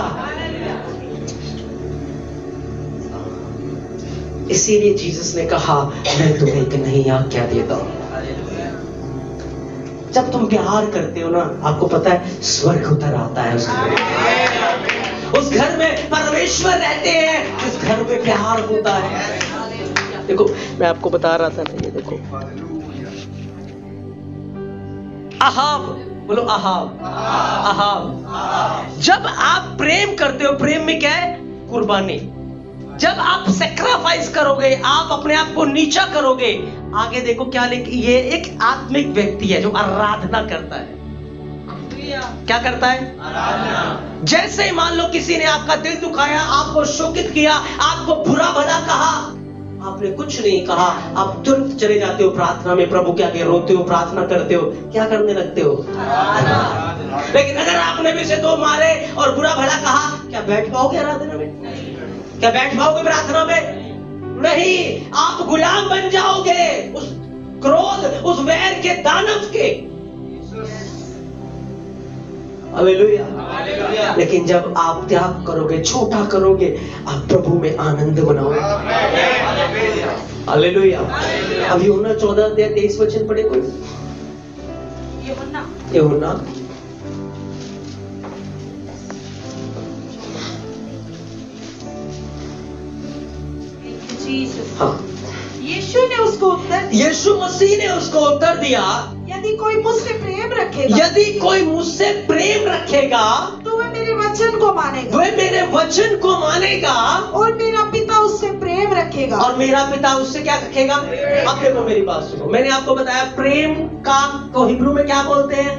इसीलिए जीसस ने कहा मैं तुम्हें एक नई आज्ञा देता हूं। जब तुम प्यार करते हो ना, आपको पता है स्वर्ग उतर आता है उस घर में परमेश्वर रहते हैं, उस घर में प्यार होता है। देखो मैं आपको बता रहा था ना, ये देखो अहाब, बोलो अहाब, अहाब। जब आप प्रेम करते हो, प्रेम में क्या है? कुर्बानी। जब आप सैक्रिफाइस करोगे, आप अपने आप को नीचा करोगे, आगे देखो क्या लिखा, ये एक आत्मिक व्यक्ति है जो आराधना करता है। क्या करता है? आराधना। जैसे मान लो किसी ने आपका दिल दुखाया, आपको शोकित किया, आपको बुरा भला कहा, आपने कुछ नहीं कहा, आप तुरंत चले जाते हो प्रार्थना में, प्रभु के आगे रोते हो, प्रार्थना करते हो, क्या करने लगते हो? लेकिन अगर आपने भी से दो मारे और बुरा भला कहा, क्या बैठ पाओगे आराधना में? क्या बैठ पाओगे प्रार्थना में? नहीं, आप गुलाम बन जाओगे उस क्रोध, उस वैर के, दानव के। हालेलुया। लेकिन जब आप त्याग करोगे, छोटा करोगे, आप प्रभु में आनंद बनाओगे। हालेलुया। अब यूहन्ना 14:23 पढ़े कोई? यूहन्ना हाँ। यीशु मसीह ने उसको उत्तर दिया, यदि कोई मुझसे प्रेम रखेगा, यदि कोई मुझसे प्रेम रखेगा तो वह मेरे वचन को मानेगा, वह मेरे वचन को मानेगा, और मेरा पिता उससे प्रेम रखेगा, और मेरा पिता उससे क्या रखेगा? अब देखो मेरी बात सुनो, मैंने आपको बताया प्रेम का को हिब्रू में क्या बोलते हैं?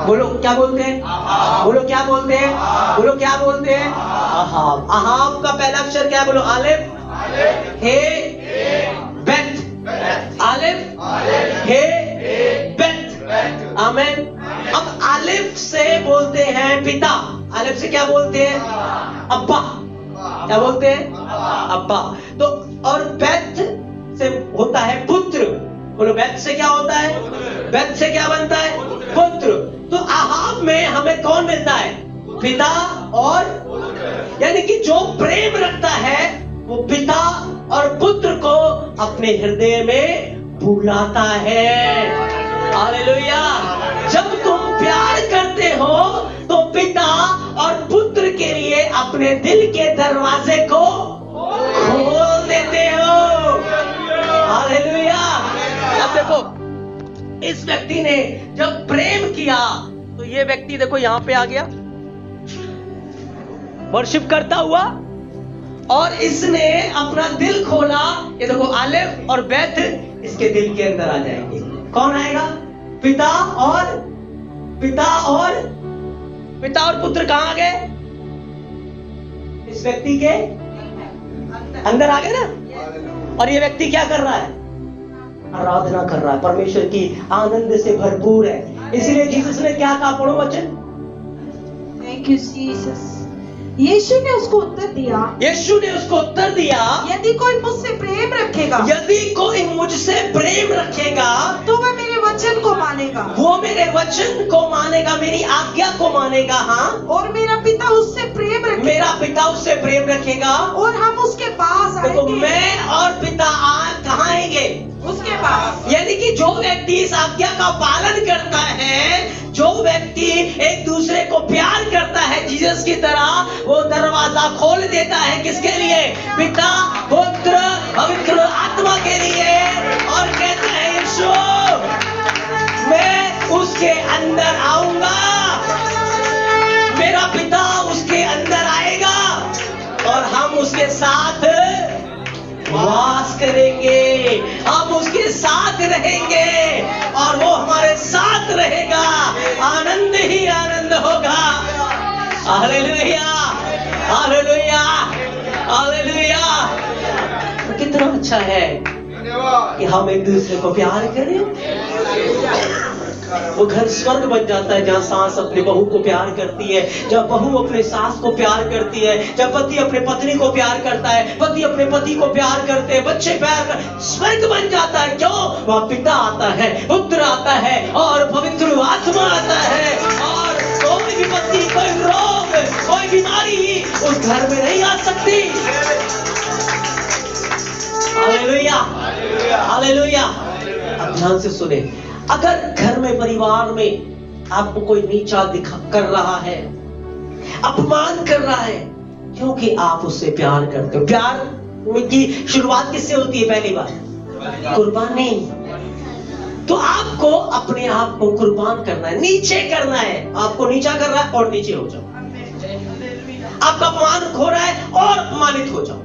बोलो क्या बोलते हैं? बोलो क्या बोलते हैं? बोलो क्या बोलते हैं? अहाब। अहाब का पहला अक्षर क्या है? बोलो आलिफ, हे, बेत। आलिफ, हे, बेत। आमीन। अब आलिफ से बोलते हैं पिता, आलिफ से क्या बोलते हैं? अब्बा। क्या बोलते हैं? अब्बा। तो और बेत से होता है पुत्र। बोलो बेत से क्या होता है? बेत से क्या बनता है? पुत्र। तो अहाब में हमें कौन मिलता है? पिता और, यानी कि जो प्रेम रखता है वो पिता और पुत्र को अपने हृदय में बुलाता है। हालेलुया। जब तुम प्यार करते हो तो पिता और पुत्र के लिए अपने दिल के दरवाजे को खोल देते हो। हालेलुया। अब देखो इस व्यक्ति ने जब प्रेम किया तो ये व्यक्ति देखो यहां पे आ गया वर्शिप करता हुआ, और इसने अपना दिल खोला। ये देखो आलिफ और बैत इसके दिल के अंदर आ जाएंगे। कौन आएगा? पिता और पुत्र कहां आ गए? इस व्यक्ति के अंदर आ गए ना। और ये व्यक्ति क्या कर रहा है? आराधना कर रहा है, परमेश्वर की आनंद से भरपूर है। इसलिए जीसस ने क्या कहा, पढ़ो वचन। Thank you Jesus. यीशु ने उसको उत्तर दिया, यीशु ने उसको उत्तर दिया, यदि कोई मुझसे प्रेम रखेगा यदि कोई मुझसे प्रेम रखेगा तो वह मेरे वचन को मानेगा, वो मेरे वचन को मानेगा, मेरी आज्ञा को मानेगा। हाँ, और मेरा पिता उससे प्रेम रखेगा, मेरा पिता उससे प्रेम रखेगा, और हम उसके पास देखो आएंगे। मैं और पिता कहाँ आएंगे? उसके पास। यानी कि जो व्यक्ति इस आज्ञा का पालन करता है, जो व्यक्ति एक दूसरे को प्यार करता है जीसस की तरह, वो दरवाजा खोल देता है किसके लिए? पिता, पुत्र, पवित्र आत्मा के लिए, और कहता है यीशु मैं उसके अंदर आऊंगा, मेरा पिता उसके अंदर आएगा और हम उसके साथ वास करेंगे, हम उसके साथ रहेंगे और वो हमारे साथ रहेगा। आनंद ही आनंद होगा। Hallelujah, hallelujah, hallelujah. कितना अच्छा है धन्यवाद। कि हम एक दूसरे को प्यार करें। वो घर स्वर्ग बन जाता है जहाँ सास अपने बहू को प्यार करती है, जब बहू अपने सास को प्यार करती है, जब पति अपने पत्नी को प्यार करता है, पति अपने पति को प्यार करते हैं, बच्चे प्यार कर, स्वर्ग बन जाता है। क्यों? वहाँ पिता आता है, पुत्र आता है और पवित्र आत्मा आता है, और कोई विपत्ति, कोई रोग, कोई बीमारी उस घर में नहीं आ सकती। Hallelujah, hallelujah. अब ध्यान से सुने, अगर घर में, परिवार में आपको कोई नीचा कर रहा है, अपमान कर रहा है, क्योंकि आप उससे प्यार करते हो। प्यार की शुरुआत किससे होती है? पहली बार कुर्बानी। तो आपको अपने आप को कुर्बान करना है, नीचे करना है। आपको नीचा कर रहा है और नीचे हो जाओ। आपका अपमान हो रहा है और अपमानित हो जाओ,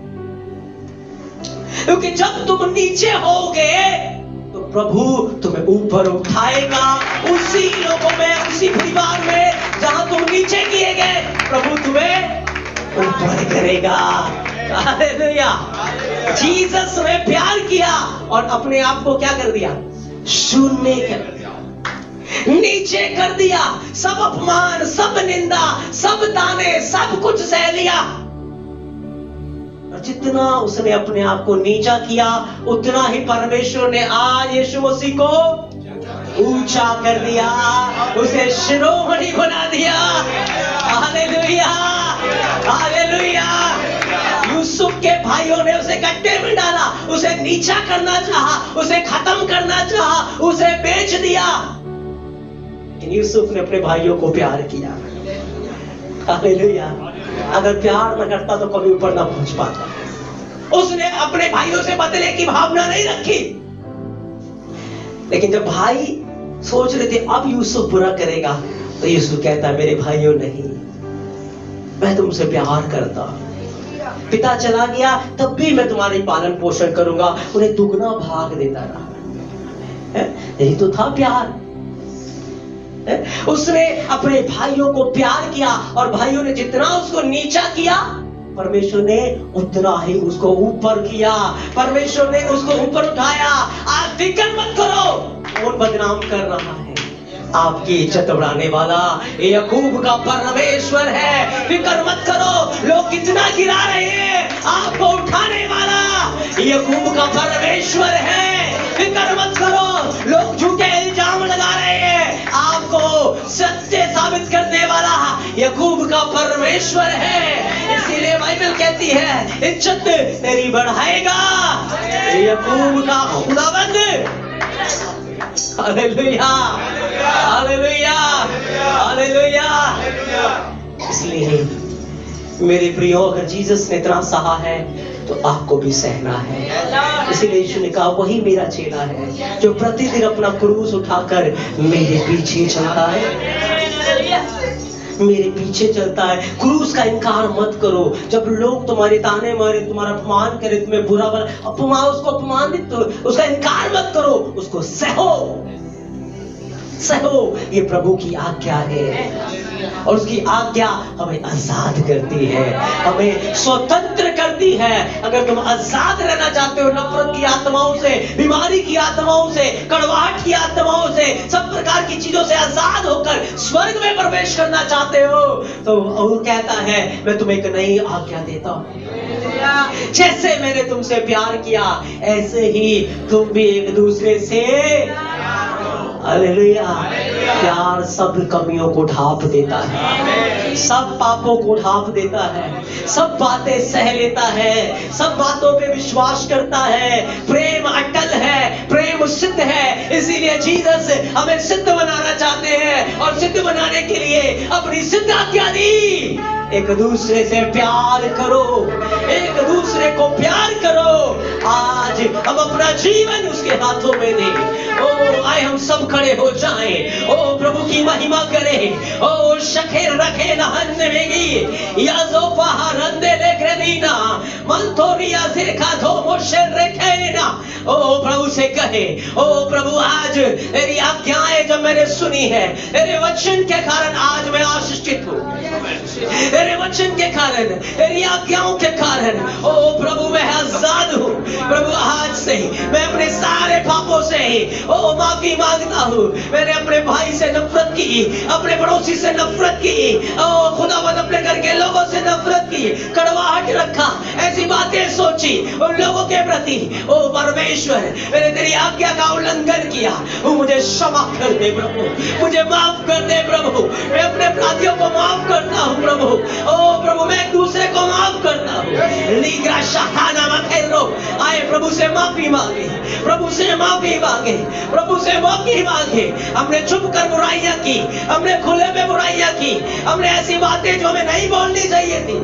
क्योंकि जब तुम नीचे होगे तो प्रभु तुम्हें ऊपर उठाएगा। उसी लोगों में, उसी परिवार में जहां तुम नीचे किए गए, प्रभु तुम्हें ऊपर करेगा। हालेलुया। जीसस ने प्यार किया और अपने आप को क्या कर दिया? शून्य कर दिया, नीचे कर दिया। सब अपमान, सब निंदा, सब ताने, सब कुछ सह लिया। जितना उसने अपने आप को नीचा किया, उतना ही परमेश्वर ने आज यीशु मसीह को ऊंचा कर दिया, उसे शिरोमणि बना दिया। Hallelujah, hallelujah. यूसुफ के भाइयों ने उसे गड्ढे में डाला, उसे नीचा करना चाहा, उसे खत्म करना चाहा, उसे बेच दिया, लेकिन यूसुफ ने अपने भाइयों को प्यार किया। हालेलुया। अगर प्यार न करता तो कभी ऊपर ना पहुंच पाता। उसने अपने भाइयों से बदले की भावना नहीं रखी, लेकिन जब भाई सोच रहे थे अब यूसुफ बुरा करेगा, तो यूसुफ कहता है मेरे भाइयों नहीं, मैं तुमसे प्यार करता। पिता चला गया तब भी मैं तुम्हारी पालन पोषण करूंगा, उन्हें दुगना भाग देता रहा। यही तो था प्यार। उसने अपने भाइयों को प्यार किया और भाइयों ने जितना उसको नीचा किया, परमेश्वर ने उतना ही उसको ऊपर किया। परमेश्वर ने उसको ऊपर उठाया। आप फिक्र मत करो कौन बदनाम कर रहा है, आपकी इज्जत बढ़ाने वाला याकूब का परमेश्वर है। फिक्र मत करो लोग कितना गिरा रहे हैं, आपको उठाने वाला याकूब का परमेश्वर है। फिक्र मत करो लोग झूठे इल्जाम लगा रहे हैं, आपको सत्य साबित करने वाला याकूब का परमेश्वर है। इसीलिए बाइबल कहती है इज्जत तेरी बढ़ाएगा याकूब का खुदावंद। Hallelujah, hallelujah, hallelujah. इसलिए मेरे प्रियो, अगर जीसस ने इतना सहा है तो आपको भी सहना है। इसीलिए यीशु ने कहा वही मेरा चेला है जो प्रतिदिन अपना क्रूस उठाकर मेरे पीछे चलता है, मेरे पीछे चलता है। क्रूस का इनकार मत करो। जब लोग तुम्हारे ताने मारे, तुम्हारा अपमान करे, तुम्हें बुरा भला अपमान, उसको अपमानित तो उसका इनकार मत करो, उसको सहो, सहो। ये प्रभु की आज्ञा है और उसकी आज्ञा हमें आजाद करती है, हमें स्वतंत्र करती कहती है अगर तुम आजाद रहना चाहते हो नफरत की आत्माओं से, बीमारी की आत्माओं से, कड़वाहट की आत्माओं से, सब प्रकार की चीजों से आजाद होकर स्वर्ग में प्रवेश करना चाहते हो, तो और कहता है मैं तुम्हें एक नई आज्ञा देता हूं। जैसे मैंने तुमसे प्यार किया ऐसे ही तुम भी एक दूसरे से। हालेलुया। प्यार सब कमियों को ढांप देता है, सब पापों को ढांप देता है, सब बातें सह लेता है, सब बातों पे विश्वास करता है। प्रेम अटल है, प्रेम सिद्ध है। इसीलिए जीसस हमें सिद्ध बनाना चाहते हैं और सिद्ध बनाने के लिए अपनी सिद्ध आज्ञा दी। एक दूसरे से प्यार करो, एक दूसरे को प्यार करो। आज हम अपना जीवन उसके हाथों में दें। ओ आए हम सब खड़े हो जाएं। ओ प्रभु की महिमा करें। ओ शखेर रखे नहन देगी या जोफा रंदे लेक्रेदीना मंथोरिया सिरका धो मोशर रखेना। ओ प्रभु से कहे, ओ प्रभु आज तेरी आज्ञाएं जब मैंने सुनी है, तेरे वचन के कारण आज मैं आशीषित हूँ। तेरे वचन के कारण, तेरी आज्ञाओं के कारण ओ प्रभु मैं आजाद हूँ। प्रभु आज से मैं अपने सारे पापों से ओ माफी मांगता हूँ। मैंने अपने भाई से नफरत की, अपने पड़ोसी से नफरत की, ओ खुदावंद अपने घर के लोगों से नफरत की, कड़वाहट रखा, ऐसी बातें सोची उन लोगों के प्रति। ओ परमेश्वर मैंने तेरी आज्ञा का उल्लंघन किया, मुझे क्षमा कर दे प्रभु, मुझे माफ कर दे प्रभु। मैं अपने अपराधियों को माफ करता हूँ प्रभु। ओ प्रभु मैं एक दूसरे को माफ करता हूँ। लीग्रा शहाना मखेरो। आए प्रभु से माफी मांगे, प्रभु से माफी मांगे, प्रभु से माफी मांगे। हमने चुप कर बुराइयां की, हमने खुले में बुराइयां की, हमने ऐसी बातें जो हमें नहीं बोलनी चाहिए थी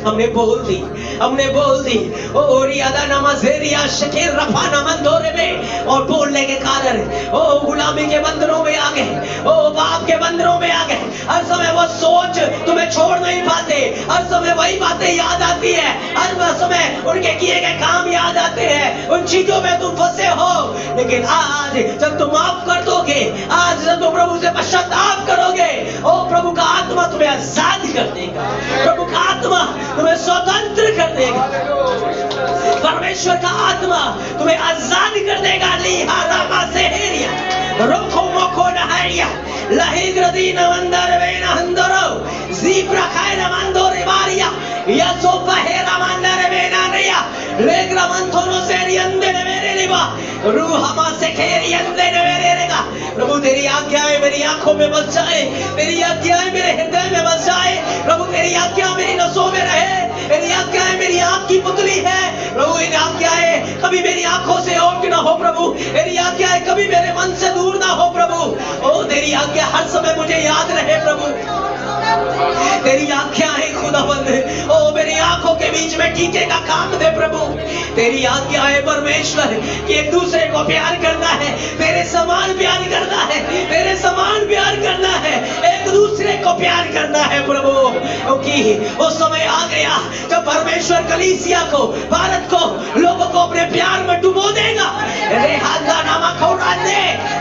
हमने बोल दी, हमने बोल दी। ओ रियादा नमाज़ेरिया शकीर रफाना मंदोरे में, और बोलने के कारण ओ गुलामी के बंधनों में आ गए, ओ पाप के बंधनों में आ गए। हर समय वो सोच तुम्हें छोड़ नहीं पाते, हर समय वही बातें याद आती है, हर समय उनके किए गए काम याद आते हैं, उन चीजों में तुम फंसे हो। लेकिन आज जब तुम माफ कर दोगे, आज जब तुम प्रभु से पश्चाताप करोगे, ओ प्रभु का आत्मा तुम्हें आजाद कर देगा, प्रभु का आत्मा तुम्हें स्वतंत्र कर देगा, परमेश्वर का आत्मा तुम्हें आजाद कर देगा। लिहारामा सेहरिया रोको मोको नहारिया लहिग्रदी नवंदर वेना हंदरो जीब्रा खाए नमंदोरे मारिया या सोफा हेरा मंदर वेना रिया लेग्रा मंथोनो सेरी अंदे ने मेरे लिबा रूहमा से खेरी अंदे ने मेरे रेगा। प्रभु तेरी आज्ञाएं मेरी आंखों में बस जाए, तेरी आज्ञाएं मेरे हृदय में बस जाए। प्रभु तेरी आज्ञा मेरी नसों में रहे, तेरी आज्ञाएं मेरी आंख की पुतली है। प्रभु इन आज्ञाएं कभी मेरी आंखों से ओट ना हो प्रभु, तेरी आज्ञाएं कभी मेरे मन से दूर ना हो प्रभु। ओ तेरी आज्ञा हर समय मुझे याद रहे प्रभु, तेरी आज्ञाएं खुदावंद ओ मेरी आंखों के बीच में टीके का काम दे प्रभु। तेरी आज्ञा है परमेश्वर कि एक दूसरे को प्यार करना है, तेरे समान प्यार करना है, तेरे समान प्यार करना है, एक दूसरे को प्यार करना है प्रभु। क्योंकि वो समय आ गया जब परमेश्वर कलीसिया को, भारत को, लोगों को अपने प्यार में डुबो देगा।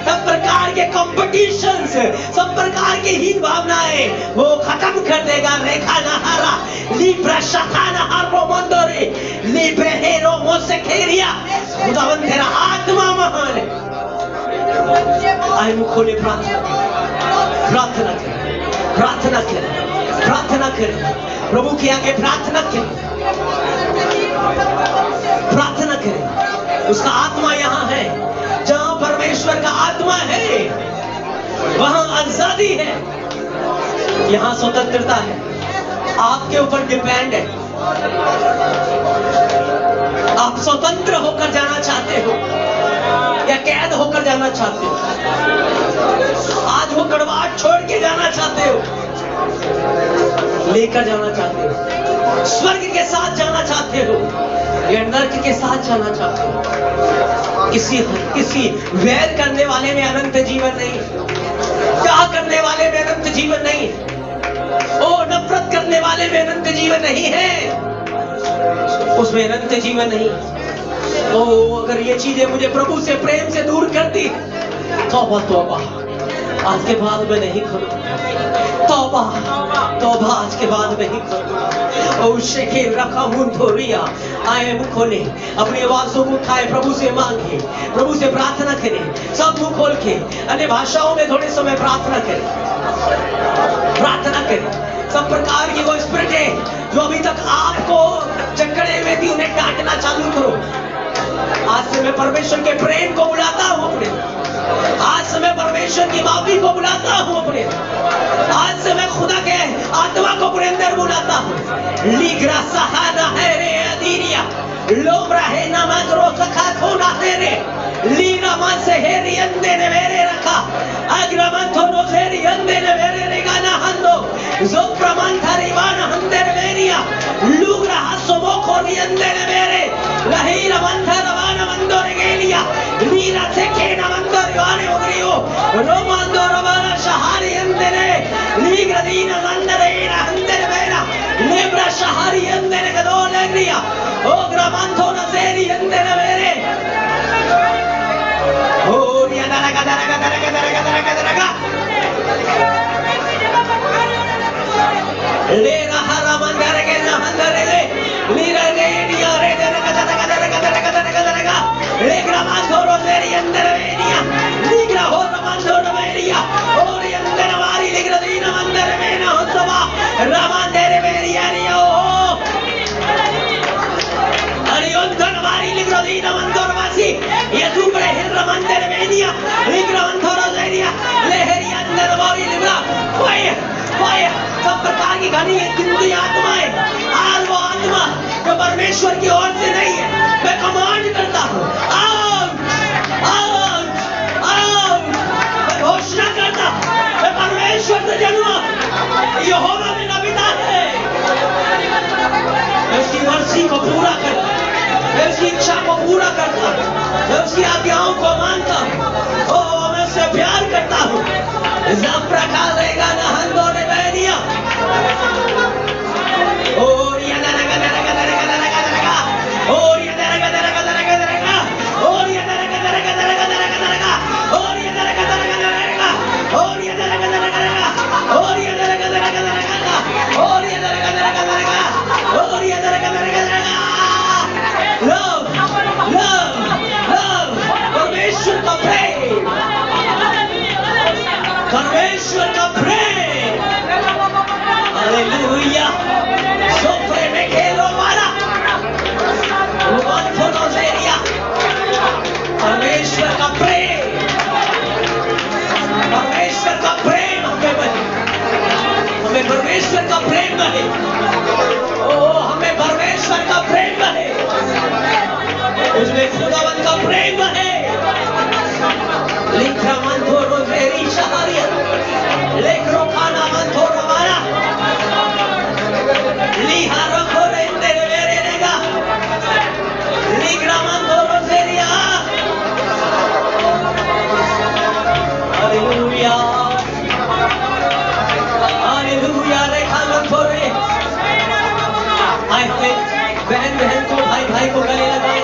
सब प्रकार के कॉम्पिटिशंस, सब प्रकार की हीन भावनाएं वो खत्म कर देगा। रेखा नहारा लिब्रा शताना हारो मंदोरे लिब्रे हेरो मोसेखेरिया। खुदावंद तेरा आत्मा महान है। आए मुखों ने प्रार्थना करें, प्रार्थना करें, प्रार्थना करें प्रभु के आगे, प्रार्थना करें, प्रार्थना करें। उसका आत्मा यहाँ है, जहां परमेश्वर का आत्मा है वहां आजादी है, यहां स्वतंत्रता है। आपके ऊपर डिपेंड है, आप स्वतंत्र होकर जाना चाहते हो या कैद होकर जाना चाहते हो। आज वो कड़वाहट छोड़ के जाना चाहते हो, लेकर जाना चाहते हो, स्वर्ग के साथ जाना चाहते हो या नर्क के साथ जाना चाहते हो। किसी वैर करने वाले में अनंत जीवन नहीं, क्या करने वाले में अनंत जीवन नहीं, ओ नफरत करने वाले में अनंत जीवन नहीं है, उसमें अनंत जीवन नहीं। ओ अगर ये चीजें मुझे प्रभु से, प्रेम से दूर करती, तौबा तौबा आज के बाद मैं नहीं करूँगा। तौबा तौबा आज के बाद नहीं करूँगा। और शेखे रखा मुन थोरिया आए मुंह खोले, अपनी आवाजों को उठाए, प्रभु से मांगे, प्रभु से प्रार्थना करें। सब मुंह खोल के अन्य भाषाओं में थोड़े समय प्रार्थना करें, प्रार्थना करें। सब प्रकार की वो स्पिरिट है जो अभी तक आपको जकड़े हुए थी, उन्हें काटना चालू करो। आज से मैं परमेश्वर के प्रेम को बुलाता हूँ अपने, आज से मैं परमेश्वर की माफी को बुलाता हूँ अपने, आज से मैं खुदा के आत्मा को अपने अंदर बुलाता हूँ। लीग्रा सहाना है रे अदीरिया, लोब्रा है नमक रो सखा थोड़ा है रे, लीना मन से है री अंदे ने मेरे रखा, अग्रमन थोड़ो से री अंदे ने मेरे रे गाना हंदो, जो प्रमाण था रिवाना हंदे ने मेरिया, लूग्रा हसमो को री अंदे ने मेरे, लहीरा मन था रवाना मंदो रे गेलिया, लीना से केना मंदो रिवाने उगरियो, रोमांदो रवाना शहारी अंदे ने, लीग्रा दीना मंदरे रा अंदे ने मेरा, लेब्रा शहारी अंदे ने कदो लगरिया, ओग्रा मंथो न सेरी अंदे ने मेरे, ओरिया दरगा दरगा दरगा दरगा दरगा दरगा, ले रहा रामंदर के नहंदर ले, लीरा रे दिया रे दरगा दरगा दरगा दरगा दरगा दरगा, ले ग्रामान थोरो सेरी अंदर मेरिया, लीग्रा हो रामंदो न मेरिया, ओरी अंदर वारी लीग्रा दीना मंदर में न हो सवा, रामंदर मेरिया रियो, अरियोंदर वारी लीग्रा दीना मंदर वासी, ये दूसरे हिर्रा मंदर मेरिया, लीग्रा मंथोरो सेरिया, लेहरी अंदर वारी लीग्रा, फायर सब प्रकार की घनी गिनती आत्माएं, आज वो आत्मा जो परमेश्वर की ओर से नहीं है, मैं कमांड करता हूँ, आउट आउट आउट, मैं घोषणा करता हूँ, मैं परमेश्वर से जन्मा, यहोवा मेरा पिता है, मैं उसकी मर्जी को पूरा करता हूँ, मैं उसकी इच्छा को पूरा करता हूँ, मैं उसकी आज्ञाओं को मानता हूँ, ओ मैं उससे प्यार करता हूँ। जब प्रकाश रहेगा ना हंदो ने बहनिया, और ये दरगा दरगा दरगा दरगा दरगा, और ये दरगा दरगा दरगा दरगा, और ये दरगा दरगा दरगा दरगा दरगा, और ये दरगा दरगा दरगा, और ये दरगा दरगा दरगा, और ये दरगा दरगा दरगा, और ये दरगा दरगा दरगा, और ये दरगा दरगा दरगा, लव लव लव, परमेश्वर का प्रेम, परमेश्वर का प्रेम, हालेलुया, सो प्रेम खेलो मारा, रोमान फोटो सेरिया, परमेश्वर का प्रेम, परमेश्वर का प्रेम हमें बने, हमें परमेश्वर का प्रेम बने, ओ हमें परमेश्वर का प्रेम बने, उसमें खुदावंत का प्रेम बने, लिखा मन थोरो तेरी शहारिया, लेकरो खाना मन थोरो मारा, लिहा रखो रे तेरे मेरे रेगा, लिखरा मन थोरो तेरिया, हालेलुया, हालेलुया, रेखा मन थोरे, आए बहन बहन को भाई भाई को गले लगाए,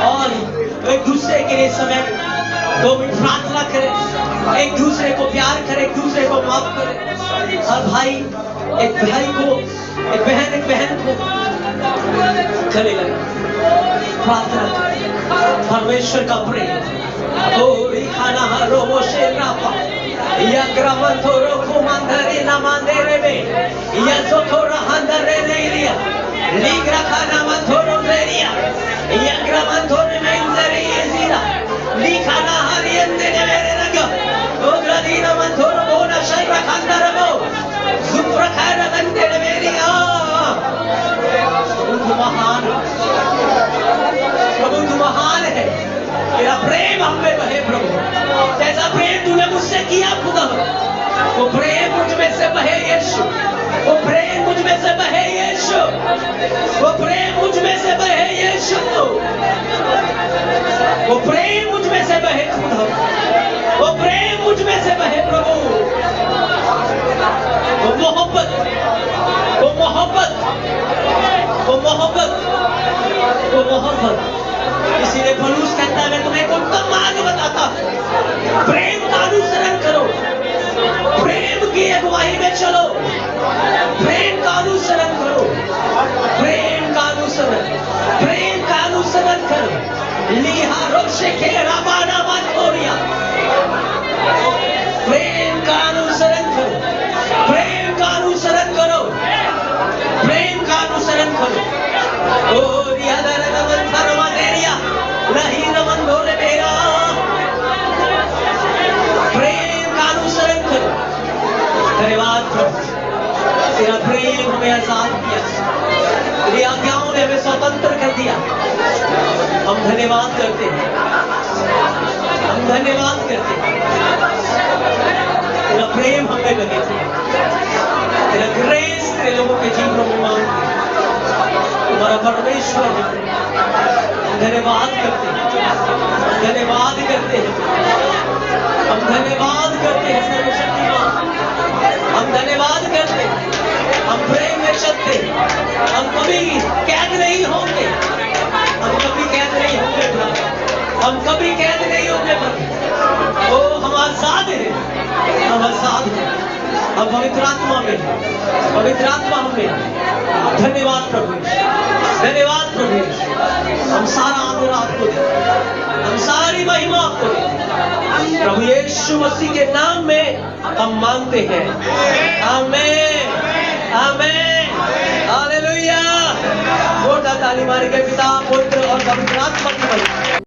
और एक दूसरे के लिए समय 2 मिनट प्रार्थना करें, एक दूसरे को प्यार करें, एक दूसरे को माफ करें, और भाई एक भाई को, एक बहन को गले लगे, प्रार्थना करें, परमेश्वर का प्रेम, ओ खाना हरो मोशे रापा, या ग्रामन थोरो को मंदरे ना मंदरे में, या जो थोड़ा हंदरे नहीं लिया, लीग्रा खाना मन थोरो देरिया, या ग्रामन थोरे में इंदरे ये जीरा, लिखाना हरियंदे ने मेरे रंगो, ओग्रदीना मन थोरो बोना शर्रा खंदर बो, सुप्र खाना बंदे ने मेरी प्रभु तू महान, प्रभु तू महान है, तेरा प्रेम हम में बहे प्रभु, जैसा प्रेम तूने मुझसे किया खुदा, वो प्रेम मुझ में से बहे यीशु, वो प्रेम मुझ में से बहे यीशु, वो प्रेम मुझ में से बहे यीशु, वो प्रेम मुझ में से बहे खुदा, वो प्रेम मुझ में से बहे प्रभु, वो मोहब्बत, वो मोहब्बत, वो मोहब्बत, वो मोहब्बत, इसीलिए पौलुस कहता है मैं तुम्हें एक उत्तम मार्ग बताता हूं, प्रेम का अनुसरण प्रेम हमें आजाद किया, तेरी आज्ञाओं ने हमें स्वतंत्र कर दिया। हम धन्यवाद करते हैं, हम धन्यवाद करते हैं। तेरा प्रेम हमें बने थे, तेरा ग्रेस तेरे लोगों के जीवनों में मांगते हैं। तुम्हारा परमेश्वर है, हम धन्यवाद करते हैं, धन्यवाद करते हैं, हम धन्यवाद करते हैं सर्वशक्तिमान, हम धन्यवाद करते हैं। हम प्रेम में चलते, हम कभी कैद नहीं होंगे, हम कभी कैद नहीं होंगे प्रभु, हम कभी कैद नहीं होंगे प्रभु। ओ हम आजाद हैं, हम आजाद हैं, हम पवित्र आत्मा में, पवित्र आत्मा हमें। धन्यवाद प्रभु, धन्यवाद प्रभु। हम सारा आदर आपको दें, हम सारी महिमा आपको दें। प्रभु यीशु मसीह के नाम में हम मांगते हैं, आमीन, आमीन, हालेलुया। जोरदार ताली मार के पिता, पुत्र और पवित्र आत्मा की महिमा।